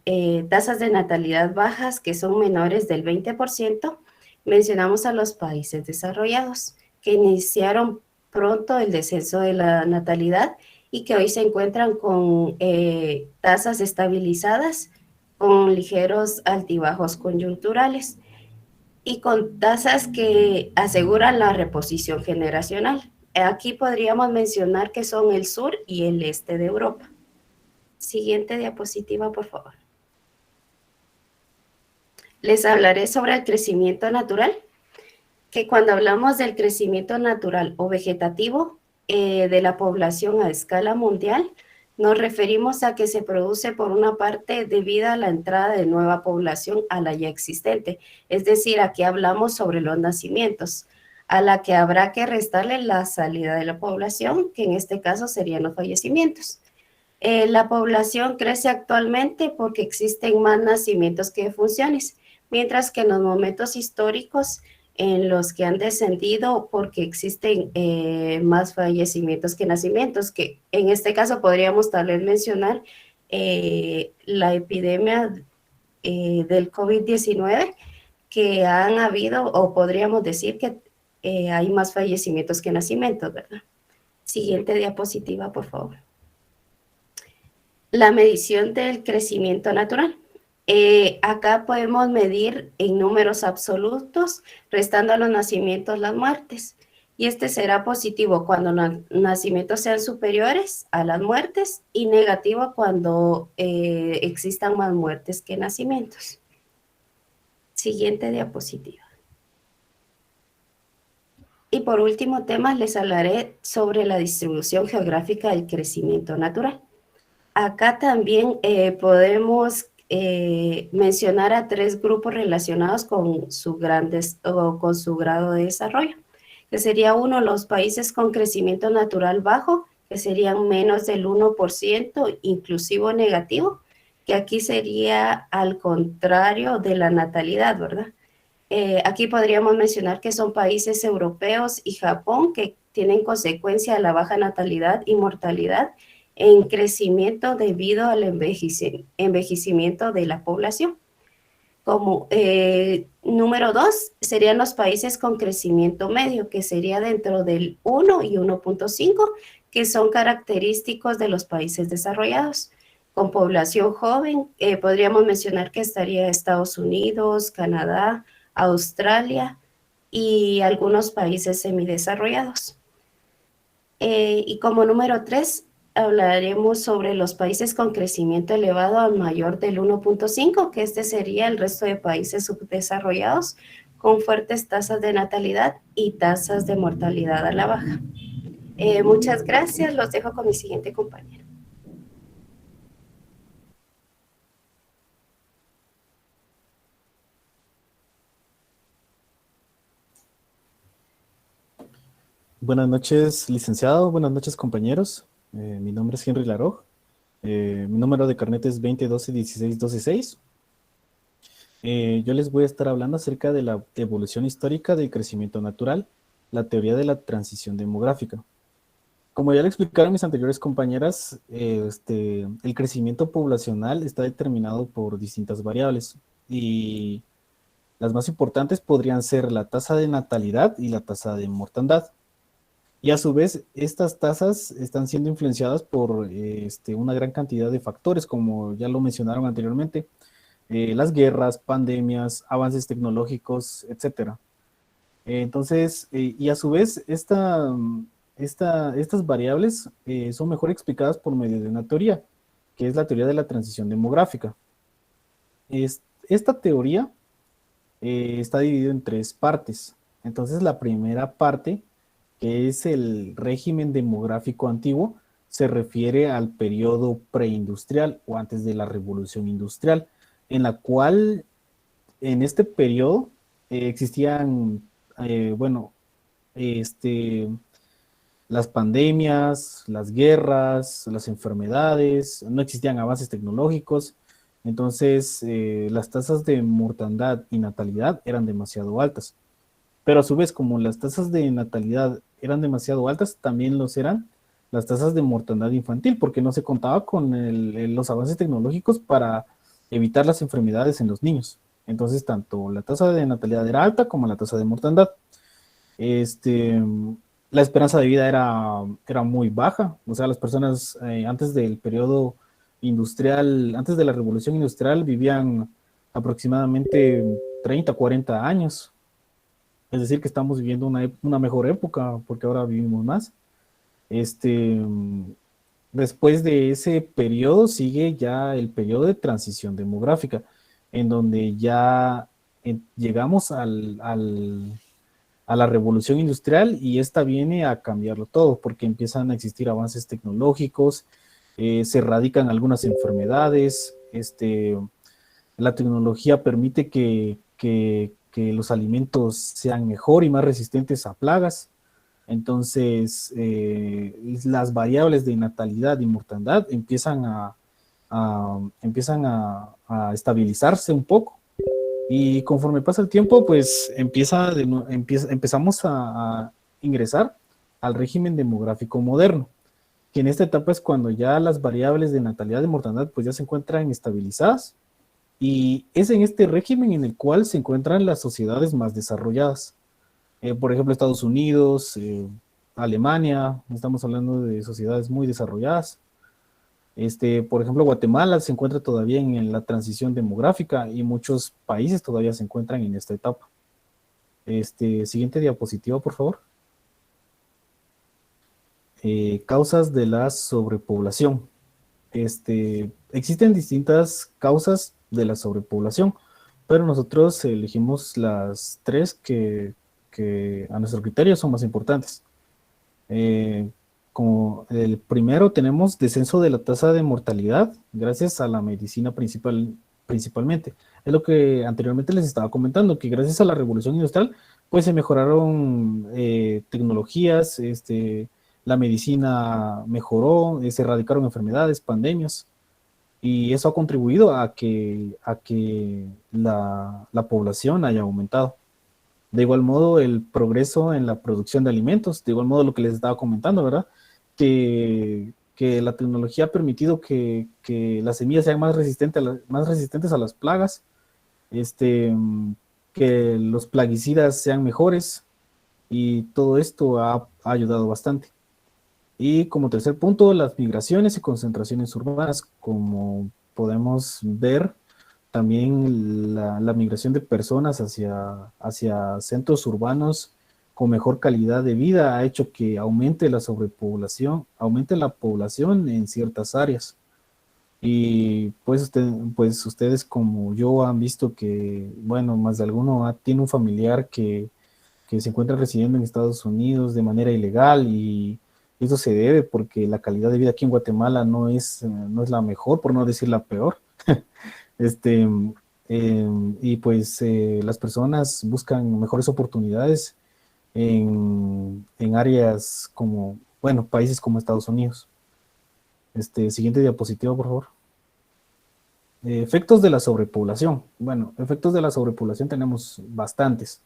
tasas de natalidad bajas, que son menores del 20%, mencionamos a los países desarrollados, que iniciaron pronto el descenso de la natalidad y que hoy se encuentran con tasas estabilizadas, con ligeros altibajos coyunturales y con tasas que aseguran la reposición generacional. Aquí podríamos mencionar que son el sur y el este de Europa. Siguiente diapositiva, por favor. Les hablaré sobre el crecimiento natural, que cuando hablamos del crecimiento natural o vegetativo de la población a escala mundial, nos referimos a que se produce por una parte debido a la entrada de nueva población a la ya existente. Es decir, aquí hablamos sobre los nacimientos, a la que habrá que restarle la salida de la población, que en este caso serían los fallecimientos. La población crece actualmente porque existen más nacimientos que defunciones, mientras que en los momentos históricos en los que han descendido porque existen más fallecimientos que nacimientos, que en este caso podríamos tal vez mencionar la epidemia del COVID-19, que han habido, o podríamos decir que hay más fallecimientos que nacimientos, ¿verdad? Siguiente diapositiva, por favor. La medición del crecimiento natural. Acá podemos medir en números absolutos, restando a los nacimientos las muertes. Y este será positivo cuando los nacimientos sean superiores a las muertes y negativo cuando existan más muertes que nacimientos. Siguiente diapositiva. Y por último tema, les hablaré sobre la distribución geográfica del crecimiento natural. Acá también podemos mencionar a 3 grupos relacionados con su grado de desarrollo, que sería uno, los países con crecimiento natural bajo, que serían menos del 1%, inclusivo negativo, que aquí sería al contrario de la natalidad, ¿verdad? Aquí podríamos mencionar que son países europeos y Japón, que tienen consecuencia de la baja natalidad y mortalidad en crecimiento debido al envejecimiento de la población. Como número 2 serían los países con crecimiento medio, que sería dentro del 1 y 1.5, que son característicos de los países desarrollados. Con población joven, podríamos mencionar que estaría Estados Unidos, Canadá, Australia y algunos países semidesarrollados. Y como número 3, hablaremos sobre los países con crecimiento elevado al mayor del 1.5, que este sería el resto de países subdesarrollados con fuertes tasas de natalidad y tasas de mortalidad a la baja. Muchas gracias, los dejo con mi siguiente compañero. Buenas noches, licenciado. Buenas noches, compañeros. Mi nombre es Henry Laroj. Mi número de carnet es 2012-16-126. Yo les voy a estar hablando acerca de la evolución histórica del crecimiento natural, la teoría de la transición demográfica. Como ya le explicaron mis anteriores compañeras, el crecimiento poblacional está determinado por distintas variables y las más importantes podrían ser la tasa de natalidad y la tasa de mortandad. Y a su vez, estas tasas están siendo influenciadas por una gran cantidad de factores, como ya lo mencionaron anteriormente, las guerras, pandemias, avances tecnológicos, etc. Entonces, y a su vez, estas variables son mejor explicadas por medio de una teoría, que es la teoría de la transición demográfica. Esta teoría está dividida en 3 partes. Entonces, la primera parte que es el régimen demográfico antiguo, se refiere al periodo preindustrial o antes de la revolución industrial, en la cual en este periodo existían, bueno, las pandemias, las guerras, las enfermedades, no existían avances tecnológicos, entonces las tasas de mortandad y natalidad eran demasiado altas. Pero a su vez, como las tasas de natalidad eran demasiado altas, también los eran las tasas de mortandad infantil, porque no se contaba con los avances tecnológicos para evitar las enfermedades en los niños. Entonces, tanto la tasa de natalidad era alta como la tasa de mortandad. La esperanza de vida era muy baja, o sea, las personas antes del periodo industrial, antes de la revolución industrial, vivían aproximadamente 30, 40 años. Es decir, que estamos viviendo una mejor época, porque ahora vivimos más. Después de ese periodo sigue ya el periodo de transición demográfica, en donde ya llegamos a la revolución industrial, y esta viene a cambiarlo todo, porque empiezan a existir avances tecnológicos, se erradican algunas enfermedades, la tecnología permite que los alimentos sean mejor y más resistentes a plagas. Entonces, las variables de natalidad y mortandad empiezan a estabilizarse un poco. Y conforme pasa el tiempo, pues empezamos a ingresar al régimen demográfico moderno, que en esta etapa es cuando ya las variables de natalidad y mortandad pues ya se encuentran estabilizadas, y es en este régimen en el cual se encuentran las sociedades más desarrolladas. Por ejemplo, Estados Unidos, Alemania, estamos hablando de sociedades muy desarrolladas. Por ejemplo, Guatemala se encuentra todavía en la transición demográfica, y muchos países todavía se encuentran en esta etapa. Siguiente diapositiva, por favor. Causas de la sobrepoblación. Existen distintas causas de la sobrepoblación, pero nosotros elegimos las tres que a nuestro criterio son más importantes. Como el primero, tenemos descenso de la tasa de mortalidad gracias a la medicina principalmente. Es lo que anteriormente les estaba comentando, que gracias a la revolución industrial pues se mejoraron tecnologías, la medicina mejoró, se erradicaron enfermedades, pandemias, y eso ha contribuido a que la población haya aumentado. De igual modo, el progreso en la producción de alimentos, de igual modo lo que les estaba comentando, ¿verdad? Que la tecnología ha permitido que las semillas sean más resistentes a las plagas, que los plaguicidas sean mejores, y todo esto ha ayudado bastante. Y como tercer punto, las migraciones y concentraciones urbanas. Como podemos ver, también la migración de personas hacia centros urbanos con mejor calidad de vida ha hecho que aumente la sobrepoblación, aumente la población en ciertas áreas. Y pues, ustedes como yo han visto que, bueno, más de alguno tiene un familiar que se encuentra residiendo en Estados Unidos de manera ilegal, y eso se debe porque la calidad de vida aquí en Guatemala no es la mejor, por no decir la peor. Y pues las personas buscan mejores oportunidades en áreas como, bueno, países como Estados Unidos. Siguiente diapositiva, por favor. Efectos de la sobrepoblación. Bueno, efectos de la sobrepoblación tenemos bastantes.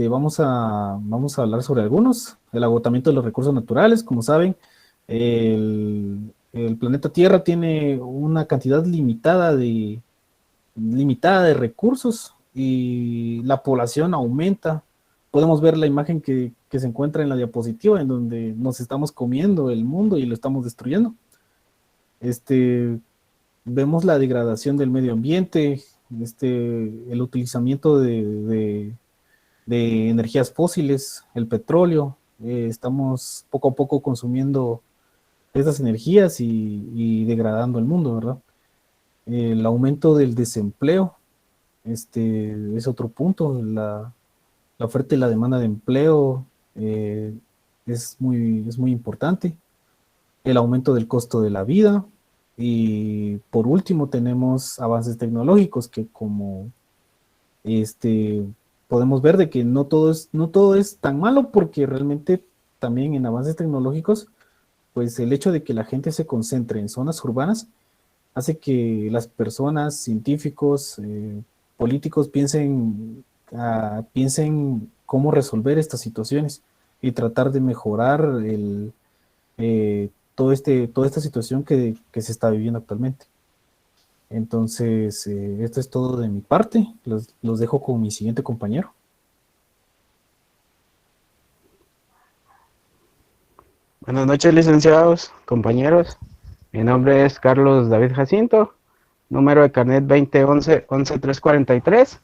Vamos a hablar sobre algunos. El agotamiento de los recursos naturales. Como saben, el planeta Tierra tiene una cantidad limitada de recursos, y la población aumenta. Podemos ver la imagen que se encuentra en la diapositiva, en donde nos estamos comiendo el mundo y lo estamos destruyendo. Vemos la degradación del medio ambiente, el utilizamiento de energías fósiles, el petróleo. Estamos poco a poco consumiendo estas energías y degradando el mundo, ¿verdad? El aumento del desempleo, es otro punto. La oferta y la demanda de empleo es muy importante. El aumento del costo de la vida. Y por último tenemos avances tecnológicos que como podemos ver de que no todo es tan malo, porque realmente también en avances tecnológicos, pues el hecho de que la gente se concentre en zonas urbanas hace que las personas, científicos, políticos piensen cómo resolver estas situaciones y tratar de mejorar toda esta situación que se está viviendo actualmente. Entonces, esto es todo de mi parte. Los dejo con mi siguiente compañero. Buenas noches, licenciados, compañeros. Mi nombre es Carlos David Jacinto, número de carnet 2011-11343,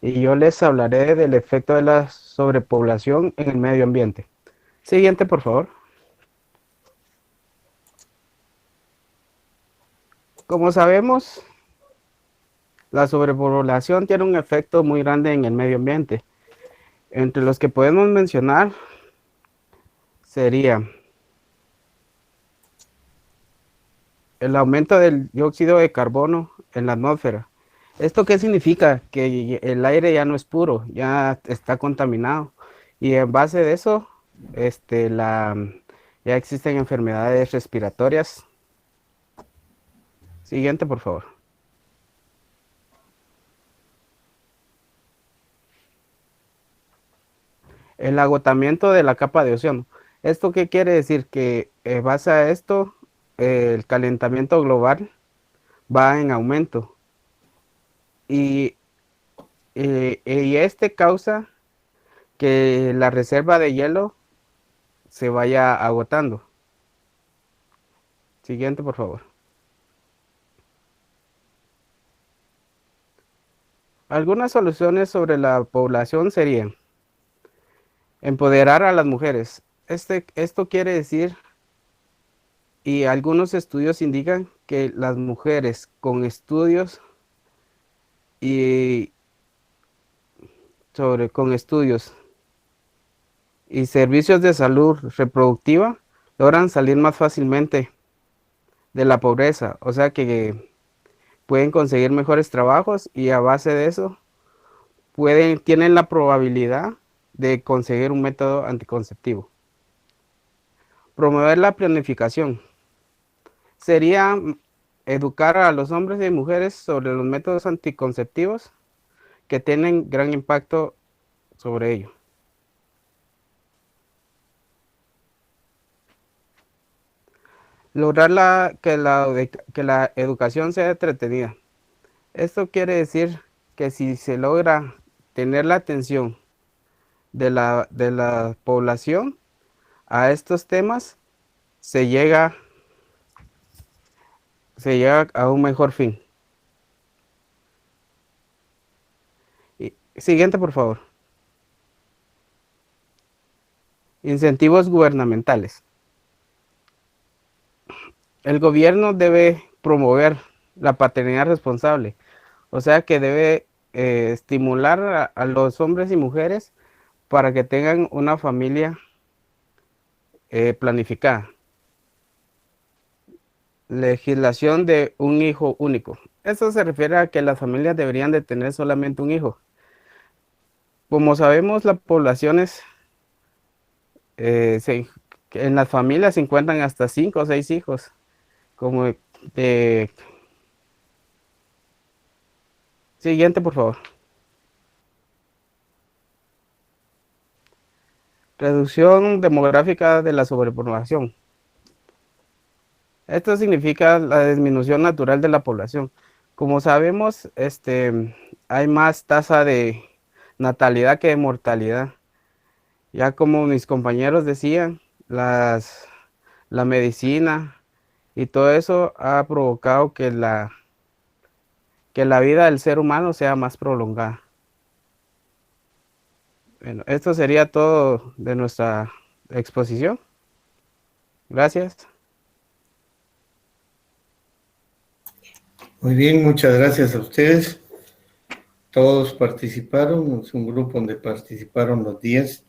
y yo les hablaré del efecto de la sobrepoblación en el medio ambiente. Siguiente, por favor. Como sabemos, la sobrepoblación tiene un efecto muy grande en el medio ambiente. Entre los que podemos mencionar sería el aumento del dióxido de carbono en la atmósfera. ¿Esto qué significa? Que el aire ya no es puro, ya está contaminado. Y en base de eso, ya existen enfermedades respiratorias. Siguiente, por favor. El agotamiento de la capa de ozono. ¿Esto qué quiere decir? Que en base a esto, el calentamiento global va en aumento. Y causa que la reserva de hielo se vaya agotando. Siguiente, por favor. Algunas soluciones sobre la población serían empoderar a las mujeres. Esto quiere decir, y algunos estudios indican, que las mujeres con estudios y servicios de salud reproductiva logran salir más fácilmente de la pobreza, o sea que pueden conseguir mejores trabajos, y a base de eso tienen la probabilidad de conseguir un método anticonceptivo. Promover la planificación sería educar a los hombres y mujeres sobre los métodos anticonceptivos que tienen gran impacto sobre ello. Lograr que la educación sea entretenida. Esto quiere decir que si se logra tener la atención de la población a estos temas, se llega a un mejor fin. Siguiente, por favor. Incentivos gubernamentales. El gobierno debe promover la paternidad responsable, o sea que debe estimular a los hombres y mujeres para que tengan una familia planificada. Legislación de un hijo único. Esto se refiere a que las familias deberían de tener solamente un hijo. Como sabemos, las poblaciones en las familias se encuentran hasta 5 o 6 hijos. Siguiente, por favor. Reducción demográfica de la sobrepoblación. Esto significa la disminución natural de la población. Como sabemos, hay más tasa de natalidad que de mortalidad. Ya como mis compañeros decían, la medicina y todo eso ha provocado que la vida del ser humano sea más prolongada. Bueno, esto sería todo de nuestra exposición. Gracias. Muy bien, muchas gracias a ustedes. Todos participaron, es un grupo donde participaron los 10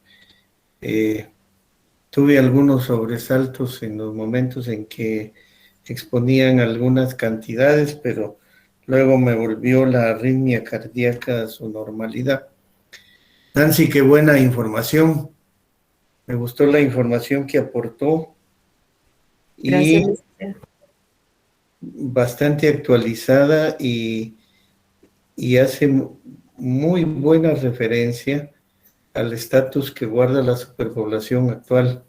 Tuve algunos sobresaltos en los momentos en que exponían algunas cantidades, pero luego me volvió la arritmia cardíaca a su normalidad. Nancy, qué buena información. Me gustó la información que aportó. Gracias. Y bastante actualizada y hace muy buena referencia al estatus que guarda la superpoblación actual.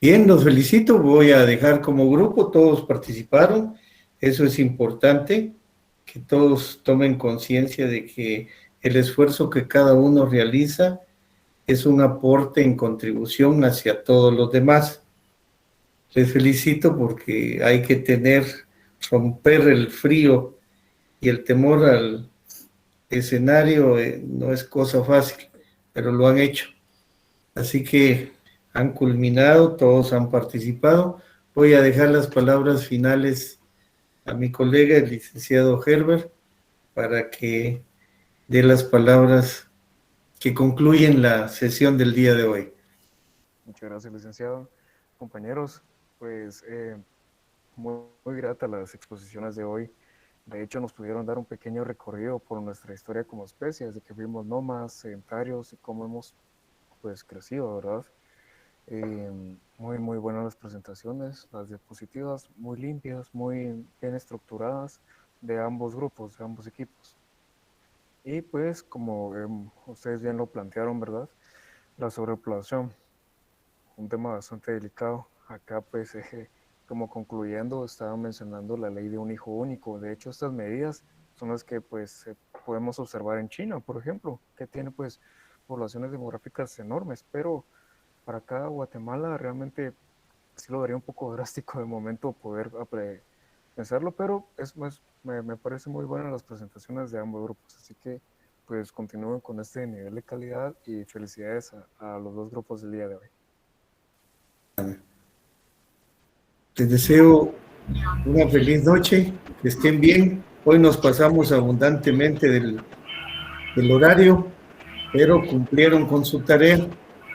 Bien, los felicito, voy a dejar como grupo, todos participaron, eso es importante, que todos tomen conciencia de que el esfuerzo que cada uno realiza es un aporte en contribución hacia todos los demás. Les felicito porque hay que romper el frío y el temor al escenario, no es cosa fácil, pero lo han hecho. Así que han culminado, todos han participado. Voy a dejar las palabras finales a mi colega, el licenciado Herbert, para que dé las palabras que concluyen la sesión del día de hoy. Muchas gracias, licenciado. Compañeros, pues muy grata las exposiciones de hoy. De hecho, nos pudieron dar un pequeño recorrido por nuestra historia como especie, desde que fuimos nómadas, sedentarios y cómo hemos pues crecido, ¿verdad? Muy buenas las presentaciones, las diapositivas muy limpias, muy bien estructuradas de ambos grupos, de ambos equipos. Y pues como ustedes bien lo plantearon, ¿verdad? La sobrepoblación, un tema bastante delicado. Acá pues como concluyendo, estaba mencionando la ley de un hijo único. De hecho, estas medidas son las que pues podemos observar en China, por ejemplo, que tiene pues poblaciones demográficas enormes, pero para acá Guatemala realmente sí lo vería un poco drástico de momento poder pensarlo, pero me parece muy buenas las presentaciones de ambos grupos, así que pues continúen con este nivel de calidad y felicidades a los dos grupos del día de hoy. Les deseo una feliz noche, que estén bien. Hoy nos pasamos abundantemente del horario, pero cumplieron con su tarea.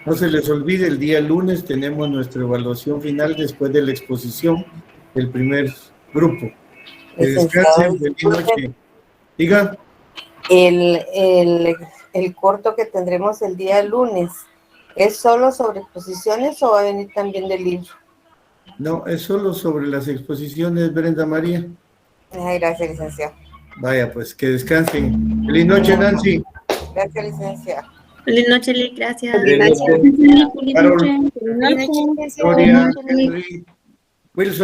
No se les olvide, el día lunes tenemos nuestra evaluación final después de la exposición del primer grupo. Que descansen, feliz noche. Diga. El corto que tendremos el día lunes, ¿es solo sobre exposiciones o va a venir también del libro? No, es solo sobre las exposiciones, Brenda María. Ay, gracias, licenciado. Vaya, pues que descansen. Feliz noche, Nancy. Gracias, licenciado. Feliz noche, Lee. Gracias. Feliz noche. Carol. Feliz noche. Gloria, Wilson.